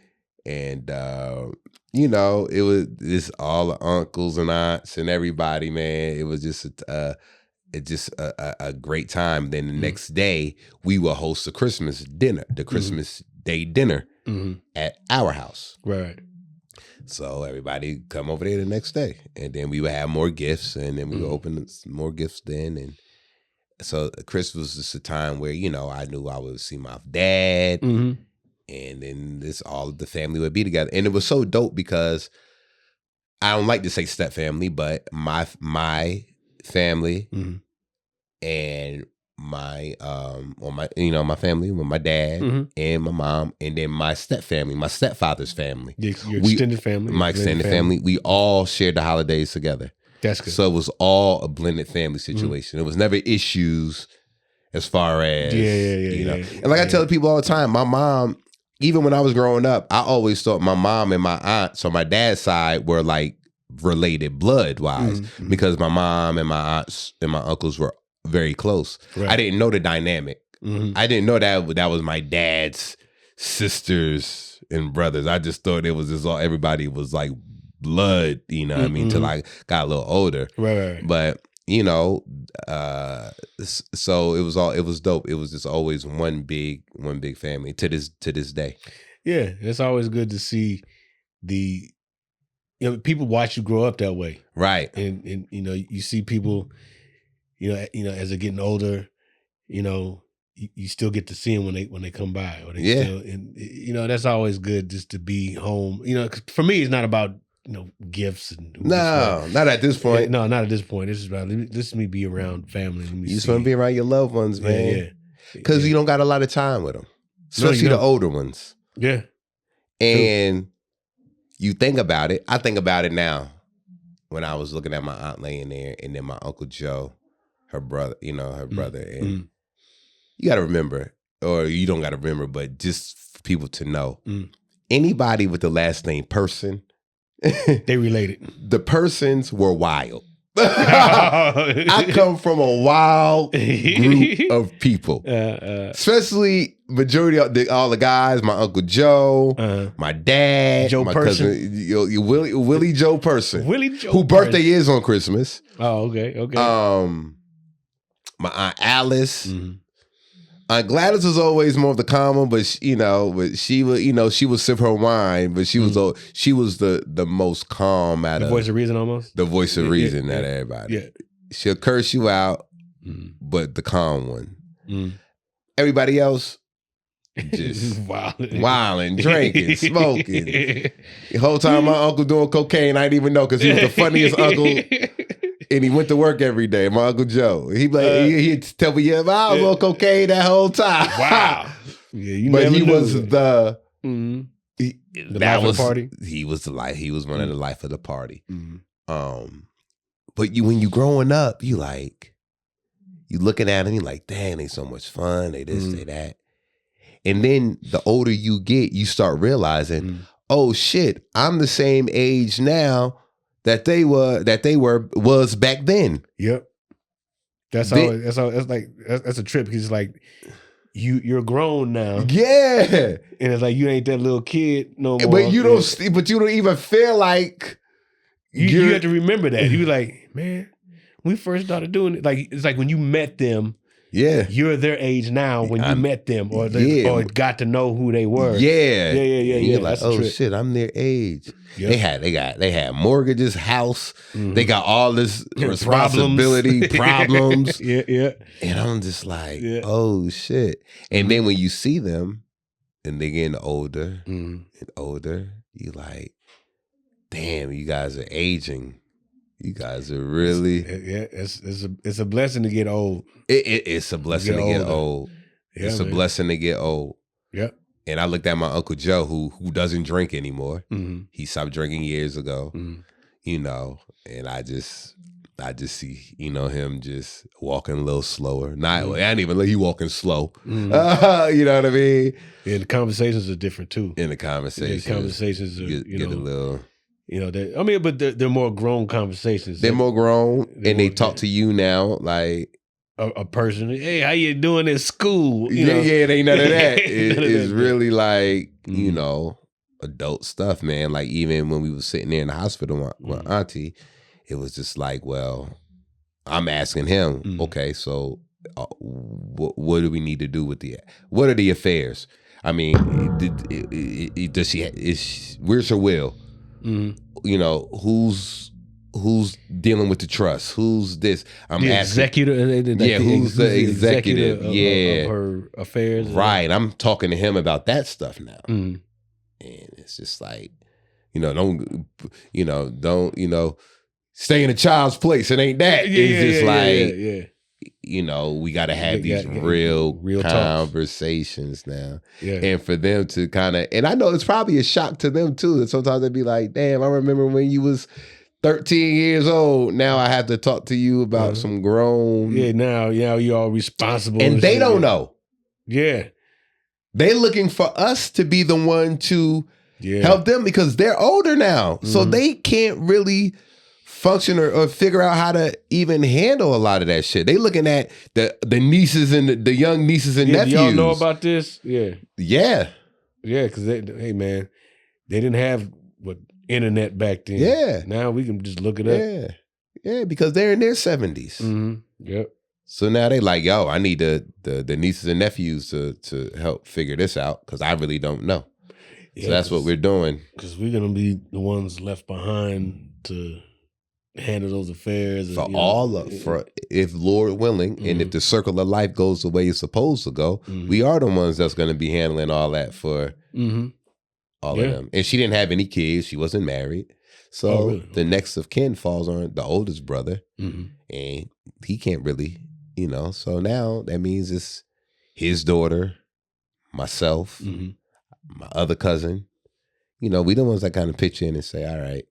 it was just all the uncles and aunts and everybody, man. It was just a great time. Then the next day, we will host a Christmas dinner, the Christmas Day dinner at our house. Right. So everybody come over there the next day, and then we would have more gifts, and then we would open more gifts then. And so Christmas was just a time where, I knew I would see my dad. And then all of the family would be together. And it was so dope because I don't like to say step family, but my family and my my family with my dad and my mom, and then my step family, my stepfather's family. Your extended family. My extended family. We all shared the holidays together. That's good. So it was all a blended family situation. It was never issues as far as And like I tell people all the time, my mom, even when I was growing up, I always thought my mom and my aunt, so my dad's side, were like related blood wise because my mom and my aunts and my uncles were very close. Right. I didn't know the dynamic. I didn't know that was my dad's sisters and brothers. I just thought it was just everybody was like blood, what I mean, till I got a little older. Right. But so it was dope. It was just always one big family to this day. Yeah, it's always good to see people watch you grow up that way. Right. And you see people, as they're getting older, you still get to see them when they come by, or they still, and that's always good just to be home. 'Cause for me, it's not about gifts and no, not at this point. No, not at this point. This is about let me be around family. You just want to be around your loved ones, man. Yeah, because you don't got a lot of time with them, especially the older ones. Yeah, and you think about it. I think about it now. When I was looking at my aunt laying there, and then my Uncle Joe, her brother, and you got to remember, or you don't got to remember, but just for people to know, anybody with the last name Person, they related. The Persons were wild. I come from a wild group of people, especially majority of all the guys. My Uncle Joe, my dad, Joe my Person. cousin, Willie Joe Person, who Person. birthday is on Christmas. Oh, okay. My Aunt Alice. Aunt Gladys was always more of the calmer, but she would sip her wine, but she was the most calm out of the voice of reason, almost the voice of reason out of everybody. Yeah, she'll curse you out, but the calm one. Everybody else just wilding, drinking, smoking. The whole time my uncle doing cocaine, I didn't even know because he was the funniest uncle. And he went to work every day. My Uncle Joe. He'd tell me, I was on cocaine that whole time. Wow. Yeah, but he was the life of the party. He was the life. He was one of the life of the party. But when you growing up, you looking at him, you like, dang, they so much fun. They this, they that. And then the older you get, you start realizing, oh shit, I'm the same age now that they was back then. Yep. That's a trip because it's like you're grown now. Yeah. And it's like you ain't that little kid no more. But you don't even feel like you have to remember that. You be like, man, when we first started doing it, like it's like when you met them. Yeah, you're their age now when you met them, or got to know who they were. Yeah. You're like, oh shit, I'm their age. Yep. They had mortgages, house. They got all this responsibility, problems. Yeah. And I'm just like, oh shit. And then when you see them, and they getting older and older, you like, damn, you guys are aging. You guys are really it's a blessing to get old. It's a blessing to get old. It's a blessing to get old. Yep. And I looked at my Uncle Joe who doesn't drink anymore. He stopped drinking years ago. And I just see him just walking a little slower. I didn't even look. He walking slow. You know what I mean? Yeah, the conversations are different too. In the conversations, are get a little. But they're more grown conversations. They're more grown, and they talk to you now like a person. Hey, how you doing at school? It ain't none of that. It's really like adult stuff, man. Like even when we was sitting there in the hospital with Auntie, it was just like, well, I'm asking him, okay, so what do we need to do with what are the affairs? I mean, where's her will? Who's dealing with the trust? Who's this? I'm the asking. Executor. Who's the executive? Of her affairs. Right. I'm talking to him about that stuff now, and it's just like, don't stay in a child's place. It ain't that. It's just like. We got to have these real conversations now. Yeah. And for them to kind of, and I know it's probably a shock to them too. That sometimes they'd be like, damn, I remember when you was 13 years old. Now I have to talk to you about some grown. Yeah, now you're all responsible. And they don't know. Yeah. They're looking for us to be the one to help them because they're older now. So they can't really function or figure out how to even handle a lot of that shit. They looking at the nieces and the young nieces and nephews. Do y'all know about this? Yeah. Yeah. Yeah, because hey man, they didn't have internet back then. Yeah. Now we can just look it up. Yeah, because they're in their 70s. Yep. So now they like, yo, I need the nieces and nephews to help figure this out because I really don't know. So that's what we're doing. Because we're going to be the ones left behind to handle those affairs. For if Lord willing, and if the circle of life goes the way it's supposed to go, we are the ones that's going to be handling all that for all of them. And she didn't have any kids. She wasn't married. So the next of kin falls on the oldest brother. And he can't really, so now that means it's his daughter, myself, my other cousin. We the ones that kind of pitch in and say, all right,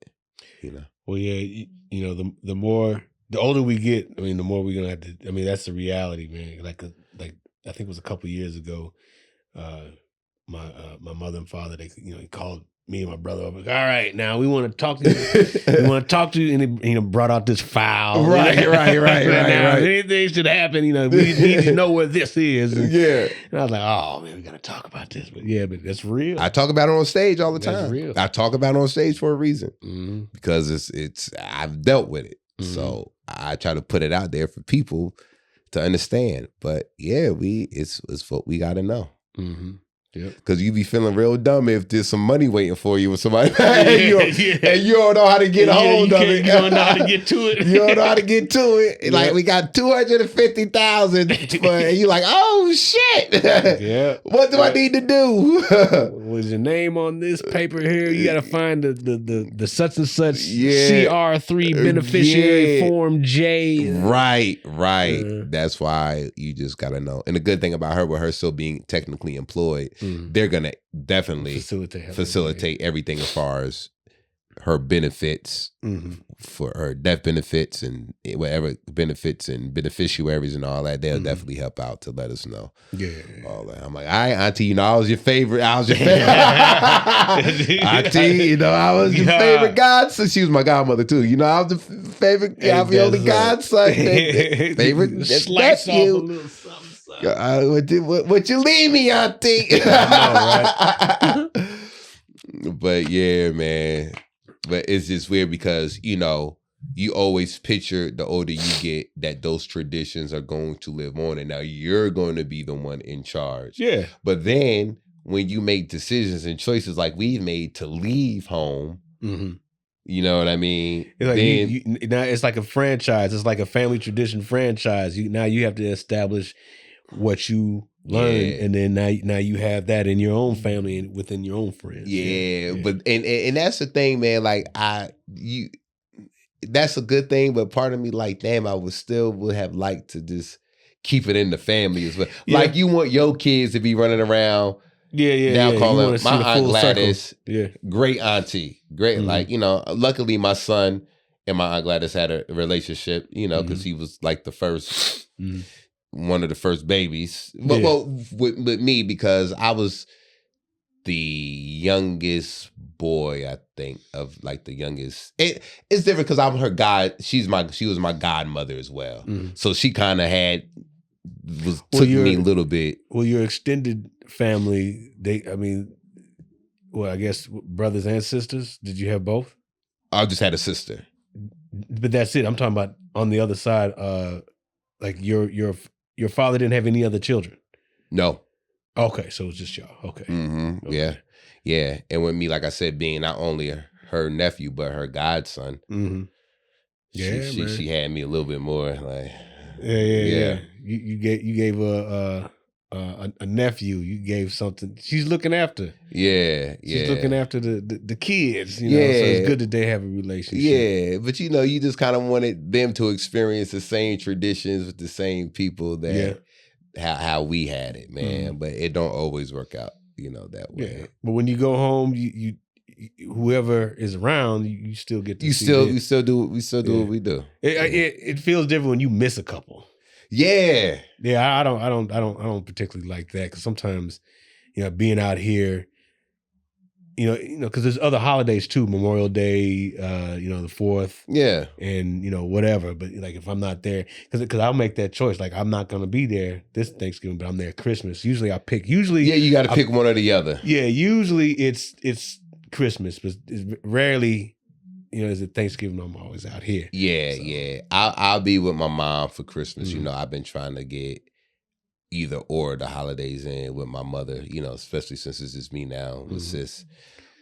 Well, yeah, the older we get, the more we're gonna have to. That's the reality, man. Like I think it was a couple years ago. My mother and father, he called me and my brother up. Like, all right, now we want to talk to you. We want to talk to you, and he brought out this file. Right. Now, if anything should happen, we need to know where this is. And I was like, oh man, we gotta talk about this. But that's real. I talk about it on stage all the time. That's real. I talk about it on stage for a reason because it's I've dealt with it. So I try to put it out there for people to understand. But it's what we got to know. Because you be feeling real dumb if there's some money waiting for you with somebody and you don't know how to get a hold of it. You don't know how to get to it. You don't know how to get to it. Like we got 250,000, and you like, oh shit. What do I need to do? Was your name on this paper here? You got to find the such and such CR3 beneficiary form J. Right. That's why you just got to know. And the good thing about her, with her still being technically employed, they're gonna definitely facilitate everything as far as her benefits for her death benefits and whatever benefits and beneficiaries and all that. They'll definitely help out to let us know. All that. I'm like, all right, auntie, I was your favorite. Auntie, I was your favorite godson. She was my godmother too. I was the favorite. I was the only godson. Favorite. Slice off a little something. What you leave me, auntie? I know, right? But yeah, man. But it's just weird because, you always picture the older you get that those traditions are going to live on, and now you're going to be the one in charge. Yeah. But then when you make decisions and choices like we've made to leave home, you know what I mean? It's like now it's like a franchise. It's like a family tradition franchise. Now you have to establish what you learned, and then now you have that in your own family and within your own friends. But and that's the thing, man. Like that's a good thing, but part of me, like, damn, I would have liked to just keep it in the family as well. Like, you want your kids to be running around. Now calling my Aunt Gladys, great auntie, great. Like, luckily my son and my Aunt Gladys had a relationship, because he was like the first. One of the first babies, well, with me, because I was the youngest boy, I think, of like the youngest. It's different because I'm her god. She was my godmother as well. So she kind of took me a little bit. Well, your extended family, I guess brothers and sisters. Did you have both? I just had a sister. But that's it. I'm talking about on the other side. Like your father didn't have any other children? No. Okay, so it was just y'all. Okay. Okay. Yeah. And with me, like I said, being not only her nephew, but her godson. She had me a little bit more. Like, yeah. You gave a nephew. You gave something. She's looking after. She's looking after the kids. So it's good that they have a relationship. Yeah, but you just kind of wanted them to experience the same traditions with the same people that how we had it, man. But it don't always work out, that way. But when you go home, you whoever is around, you still get to we still do what we do. It feels different when you miss a couple. I don't particularly like that, because sometimes, being out here, because there's other holidays too, Memorial Day, the 4th, and whatever. But like if I'm not there, because I'll make that choice. Like I'm not gonna be there this Thanksgiving, but I'm there Christmas. Usually I pick. You got to pick one or the other. Yeah, usually it's Christmas, but it's rarely. Is it Thanksgiving? I'm always out here. Yeah. I'll be with my mom for Christmas. I've been trying to get either or the holidays in with my mother, you know, especially since it's just me now with sis.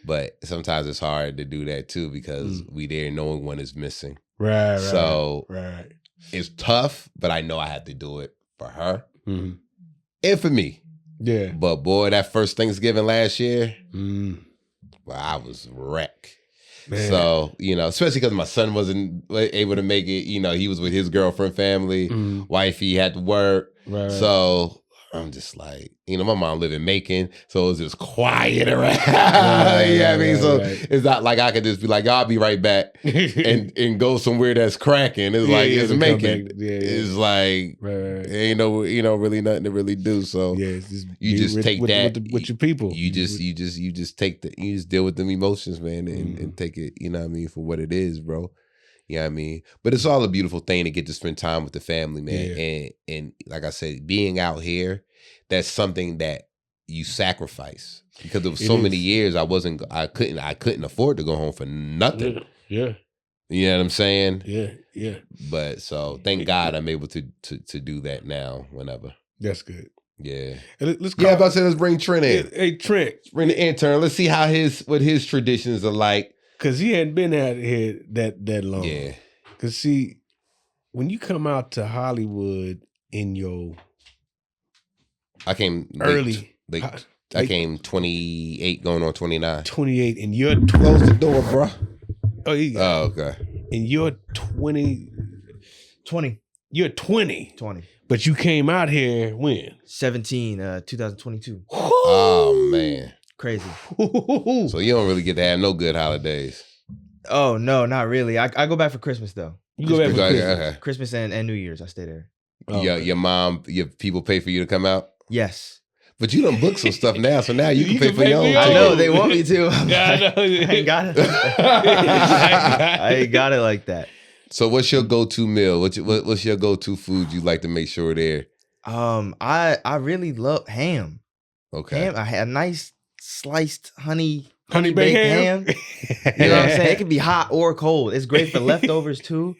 But sometimes it's hard to do that too because we there knowing one is missing. Right. So it's tough, but I know I have to do it for her and for me. Yeah. But boy, that first Thanksgiving last year, well, I was wrecked. Man. So, you know, especially because my son wasn't able to make it, you know, he was with his girlfriend family, wifey had to work. Right. So I'm just like, you know, my mom lived in Macon, so it was just quiet around. You know what I mean? So it's not like I could just be like, I'll be right back and go somewhere that's cracking. It's like, it's Macon. It's like, ain't no, you know, really nothing to really do. So you just take that with your people. You just take you just deal with them emotions, man, and take it, you know what I mean, for what it is, bro. You know what I mean? But it's all a beautiful thing to get to spend time with the family, man. Yeah. And like I said, being out here, that's something that you sacrifice. Because there was so many years I couldn't afford to go home for nothing. Yeah. You know what I'm saying? Yeah. But so thank God I'm able to do that now whenever. That's good. Yeah. Let's bring Trent in. Hey, Trent. Bring the intern. Let's see how what his traditions are like. Because he hadn't been out here that long. Yeah. Because see, when you come out to Hollywood in your I came early. I came 28 going on 29. 28 and you're close the door, bro. Oh, okay. And you're 20. 20. You're 20. 20. But you came out here when? 2022. Oh, man. Crazy. So you don't really get to have no good holidays. Oh, no, not really. I go back for Christmas, though. You go back for Christmas. Okay. Christmas and New Year's. I stay there. Oh, your mom, your people pay for you to come out? Yes. But you done booked some stuff now, so now you can pay for your own. I know, they want me to. Yeah, I ain't got it. I ain't got it like that. So what's your go-to meal? What's your go-to food you like to make sure there? I really love ham. Okay. Ham, I had a nice sliced honey baked ham. You know what I'm saying? It can be hot or cold. It's great for leftovers too.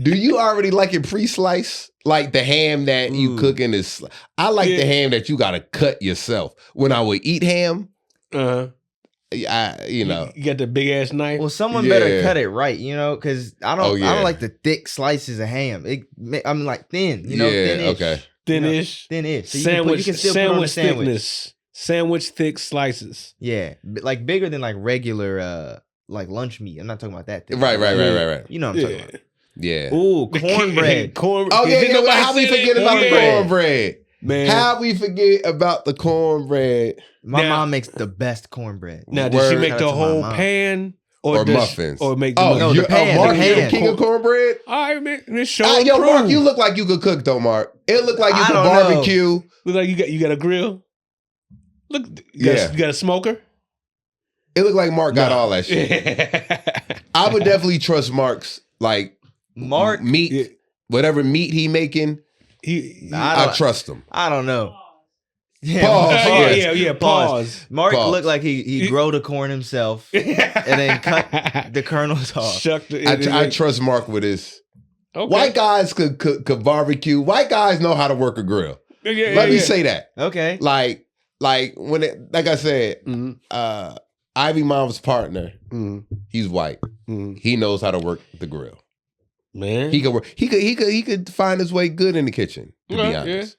Do you already like it pre-sliced? Like the ham that you cooking is? I like the ham that you gotta cut yourself. When I would eat ham, you got the big ass knife. Well, someone better cut it right, you know, because I don't like the thick slices of ham. I'm like thin, you know, thin-ish. Okay. Thin-ish. Thin-ish. So sandwich, you can still put on a sandwich. Thickness. Sandwich thick slices. Yeah, like bigger than like regular like lunch meat. I'm not talking about that thick. Right. You know what I'm talking about. Yeah. Ooh, cornbread. Oh yeah. How we forget about the cornbread? Man, how we forget about the cornbread? My mom makes the best cornbread. Now, does she make the whole pan or muffins? Or make the muffins? The pan. Mark, you're the king of cornbread? All right, man. Show yo, Mark, you look like you could cook though, Mark. It looked like you could barbecue. Look like you got a grill. Look, you got a smoker. It looked like Mark got all that shit. I would definitely trust Mark's meat, whatever meat he making. I trust him. I don't know. Yeah, pause. Pause. Mark looked like he grow the corn himself and then cut the kernels off. I trust Mark with this. Okay. White guys could barbecue. White guys know how to work a grill. Let me say that. Okay. Like when like I said, Ivy Mom's partner, he's white. He knows how to work the grill. Man, he could find his way good in the kitchen, to be honest.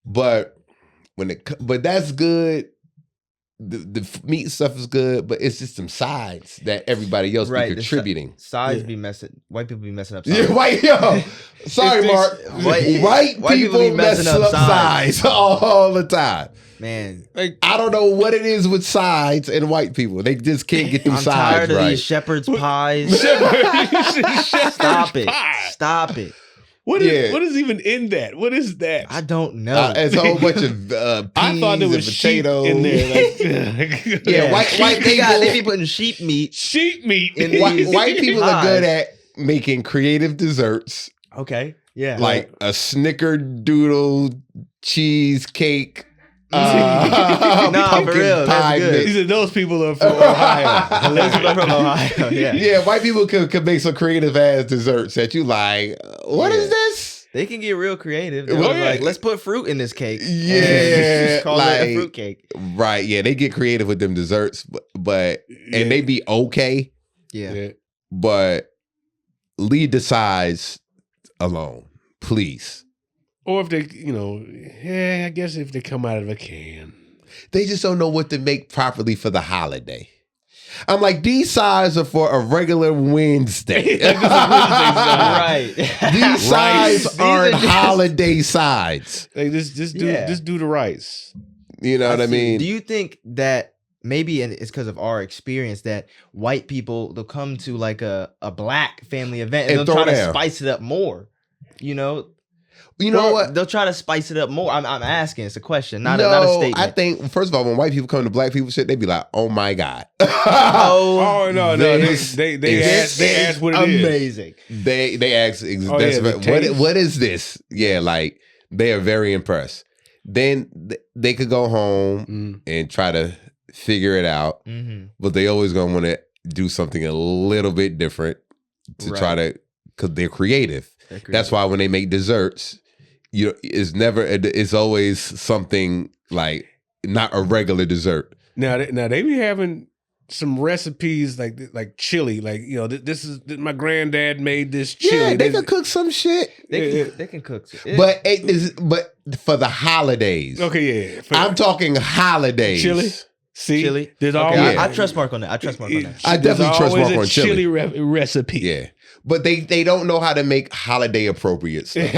But but that's good. The meat stuff is good, but it's just some sides that everybody else be contributing. Sides be messing. White people be messing up sides. Sorry, Mark. White people be messing up sides all the time. Man, I don't know what it is with sides and white people. They just can't get them sides right. I'm tired of these shepherd's pies. Stop it. What is even in that? What is that? I don't know. It's a whole bunch of peas I thought there was potatoes in there. White people they be putting sheep meat. In white people are good at making creative desserts. Okay, yeah, like a snickerdoodle cheesecake. For real, that's good. These are those people are from Ohio. Those people are from Ohio. Yeah, white people could make some creative ass desserts that you like. What is this? They can get real creative. Well, Like, let's put fruit in this cake. Yeah, just call it a fruit cake. Right? Yeah, they get creative with them desserts, but and they be okay. Yeah. But leave the sides alone, please. Or if they, I guess if they come out of a can. They just don't know what to make properly for the holiday. I'm like, these sides are for a regular Wednesday. Right. These sides aren't holiday sides. Like just do the rice. You know what I mean? Do you think that maybe it's because of our experience that white people, they'll come to like a black family event and they'll try to spice it up more? You know what? They'll try to spice it up more. I'm asking. It's a question, not a statement. I think, first of all, when white people come to black people shit, they be like, oh my God. Oh, no. They ask what it is. Amazing. They ask, what is this? Yeah, like, they are very impressed. Then they could go home and try to figure it out, but they always going to want to do something a little bit different to try to, because they're creative. That's why when they make desserts, it's always something like not a regular dessert. Now they be having some recipes like chili, like this is my granddad made this chili. Yeah, they can cook some shit. They can cook, but for the holidays. Okay, yeah. I'm talking holidays. Chili. See, chili. There's always I trust Mark on that. I definitely trust Mark on chili recipe. Yeah. But they don't know how to make holiday appropriate stuff.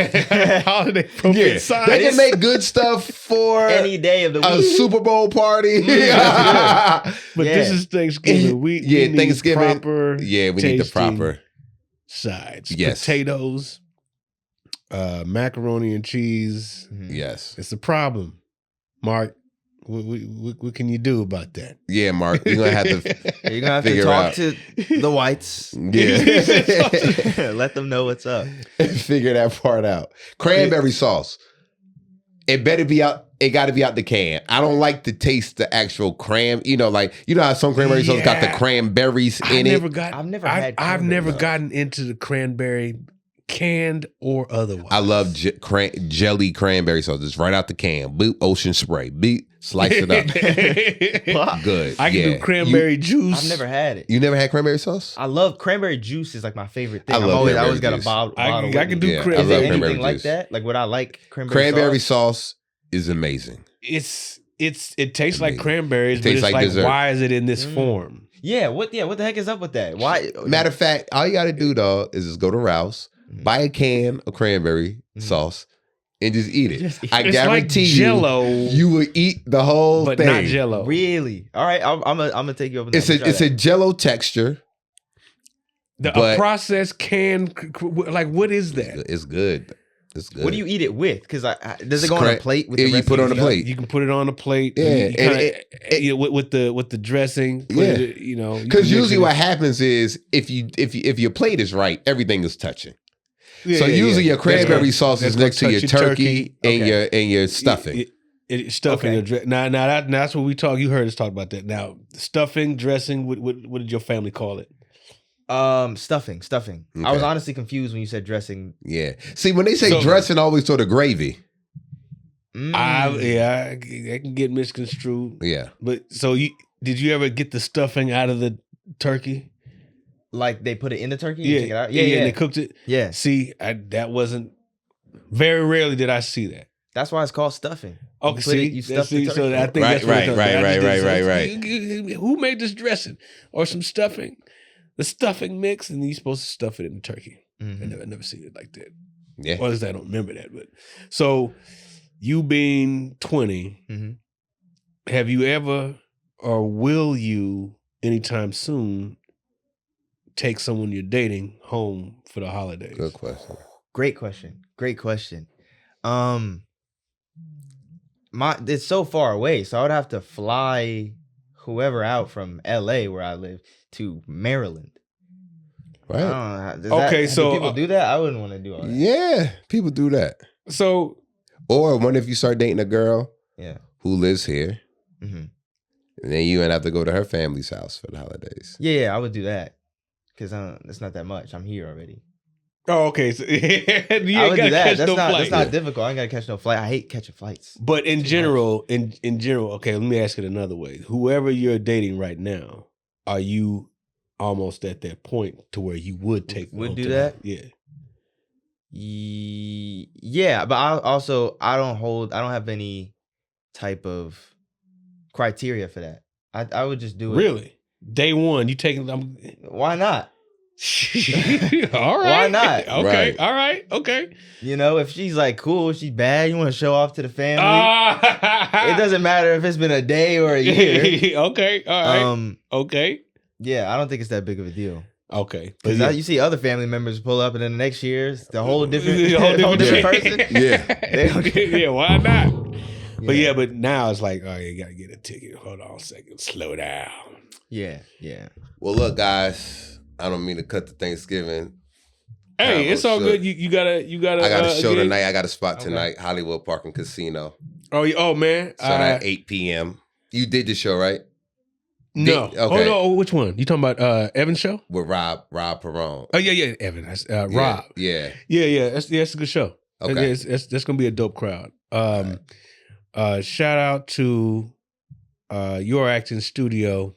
Holiday appropriate sides. They can make good stuff for any day of the week. A Super Bowl party. But this is Thanksgiving. We need Thanksgiving. Proper we need the proper sides. Yes. Potatoes, macaroni and cheese. Yes. It's a problem, Mark. What can you do about that? Yeah, Mark, you're gonna have to talk to the whites. Yeah, let them know what's up. Figure that part out. Cranberry sauce. It better be out. It got to be out the can. I don't like to taste the actual cran. How some cranberry sauce got the cranberries in it. I've never gotten into the cranberry, canned or otherwise. I love jelly cranberry sauce. It's right out the can. Boop, ocean spray. Beat, slice it up. Good. I can do cranberry juice. I've never had it. You never had cranberry sauce? I love cranberry juice. Is like my favorite thing. I always got a bottle. I can do cranberry. Is there anything like that? Like, would I like cranberry sauce? Is amazing. It tastes like cranberries, but it's like dessert. Why is it in this form? Yeah. What the heck is up with that? Why? Matter of fact, all you got to do though is just go to Rouse, buy a can of cranberry sauce, and just eat it. I guarantee like Jell-O, you will eat the whole thing. But not Jell-O. Really? All right, I'm gonna take you over. It's a Jell-O texture. A processed can, like what is that? It's good. It's good. What do you eat it with? Because does it go on a plate? With the you put it on a plate. You can put it on a plate. Yeah, with the dressing. Because usually what happens is if your plate is right, everything is touching. So usually your cranberry sauce is next to your turkey and your stuffing. Stuffing. Okay. Now that's what we talk. You heard us talk about that. Now stuffing, dressing. What did your family call it? Stuffing. Okay. I was honestly confused when you said dressing. Yeah. See, when they say dressing, I always sort of gravy. It can get misconstrued. Yeah. But did you ever get the stuffing out of the turkey? Like they put it in the turkey? Yeah. And take it out? Yeah. And they cooked it? Yeah. See, that wasn't, very rarely did I see that. That's why it's called stuffing. Okay, you stuff the turkey. So I think that's right. Who made this dressing or some stuffing? The stuffing mix, and then you're supposed to stuff it in the turkey. I never seen it like that. Yeah. Well, at least I don't remember that. But so you being 20, have you ever or will you anytime soon take someone you're dating home for the holidays? Good question. Great question. It's so far away, so I would have to fly whoever out from LA where I live to Maryland. Right. Okay, so do people do that? I wouldn't want to do all that. Yeah, people do that. So, or what if you start dating a girl who lives here, and then you have to go to her family's house for the holidays? Yeah, I would do that because it's not that much. I'm here already. Oh, okay. So, I would do that. That's not difficult. I ain't gotta catch no flight. I hate catching flights. But in general, in general, okay, let me ask it another way. Whoever you're dating right now, are you almost at that point to where you would do that? Yeah. Yeah, but I don't have any type of criteria for that. I would just do it. Really? Day one, you taking why not? All right. Why not? Okay. Right. All right. Okay. You know, if she's like cool, she's bad, you want to show off to the family. It doesn't matter if it's been a day or a year. Okay. All right. Okay. Yeah, I don't think it's that big of a deal. Okay. Because you see other family members pull up and then the next year it's the whole different person. Yeah, why not? Yeah. But now it's like, oh, you gotta get a ticket. Hold on a second. Slow down. Yeah. Well, look, guys, I don't mean to cut the Thanksgiving. Hey, it's all good. You gotta. I got a show tonight. I got a spot tonight. Hollywood Park and Casino. Oh man. So at 8 p.m. You did the show, right? No. Okay. Oh no. Which one? You talking about Evan's show with Rob Perron? Oh yeah. Evan. That's Rob. Yeah. That's a good show. Okay. That's gonna be a dope crowd. Shout out to Your Acting Studio.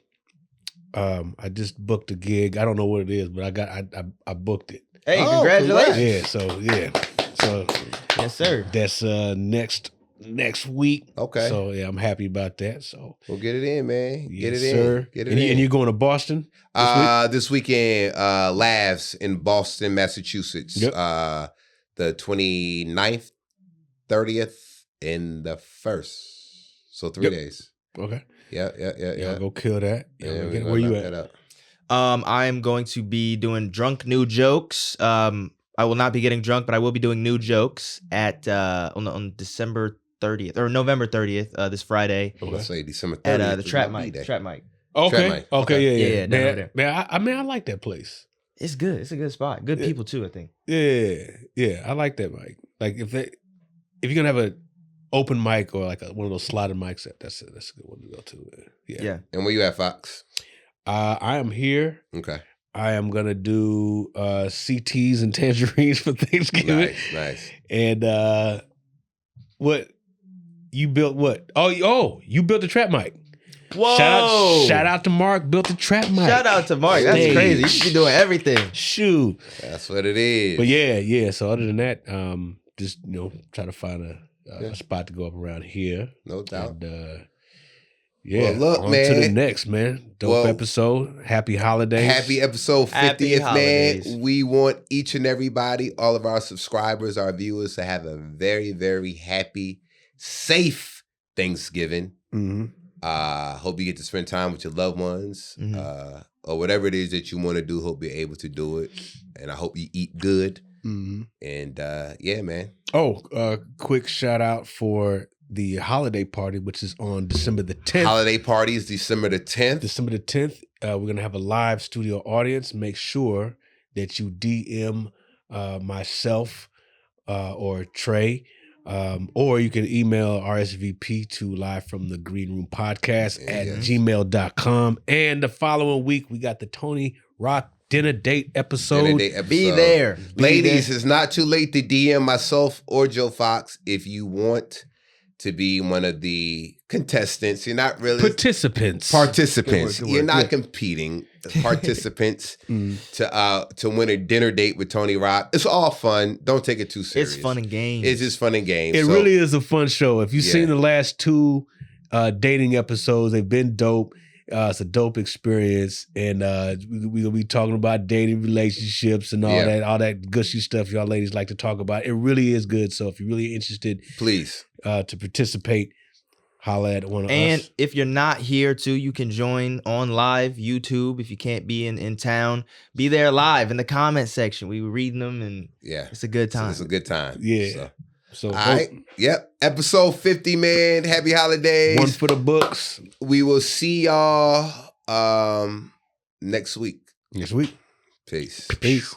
I just booked a gig. I don't know what it is, but I booked it. Hey, congratulations! Yeah, so yes, sir. That's next week. Okay. So yeah, I'm happy about that. So we'll get it in, man. Get it in. And you're going to Boston this weekend? Labs in Boston, Massachusetts. Yep. The 29th, 30th, and the 1st. So 3 days. Okay. Yeah. Go kill that. Yeah, where you at? I am going to be doing drunk new jokes. I will not be getting drunk, but I will be doing new jokes at on December 30th or November 30th, this Friday. Okay. Let's say December 30th at the Trap Mic. Okay. Yeah. Man, I like that place. It's good. It's a good spot. Good people too, I think. Yeah. I like that mic. Like if you're gonna have a open mic or like one of those slotted mics, that's a good one to go to. Yeah. And where you at, Fox? I am here. Okay. I am gonna do CTs and tangerines for Thanksgiving. Nice. And what you built? What? Oh, you built the trap mic. Whoa! Shout out to Mark. Built the trap mic. Shout out to Mark. That's crazy. You should be doing everything. Shoot. That's what it is. But yeah. So other than that, just try to find a spot to go up around here. No doubt. And, well, look, on man. to the next, man. Dope episode. Happy holidays. Happy episode 50th, man. We want each and everybody, all of our subscribers, our viewers, to have a very, very happy, safe Thanksgiving. Mm-hmm. Hope you get to spend time with your loved ones, or whatever it is that you want to do. Hope you're able to do it, and I hope you eat good. Mm-hmm. And yeah, man. Oh, quick shout out for the holiday party, which is on December the 10th. Holiday party is December the 10th. December the 10th. We're going to have a live studio audience. Make sure that you DM myself or Trey, or you can email RSVP to live from the Green Room Podcast at gmail.com. And the following week, we got the Tony Rock Dinner Date episode. Be there. Ladies, it's not too late to DM myself or Joe Fox if you want to be one of the contestants. You're not really participants. Good word. You're not competing. Participants to win a dinner date with Tony Rock. It's all fun. Don't take it too serious. It's fun and games. It's just fun and games. It really is a fun show. If you've seen the last two dating episodes, they've been dope. It's a dope experience, and we'll be talking about dating, relationships, and all that gushy stuff y'all ladies like to talk about. It really is good. So if you're really interested, please to participate, holla at one of us. And if you're not here too, you can join on live YouTube. If you can't be in town, be there live in the comment section. We were reading them, and it's a good time. It's a good time. Yeah. So all right. Yep. Episode 50, man. Happy holidays. One for the books. We will see y'all next week. Next week. Peace. Peace.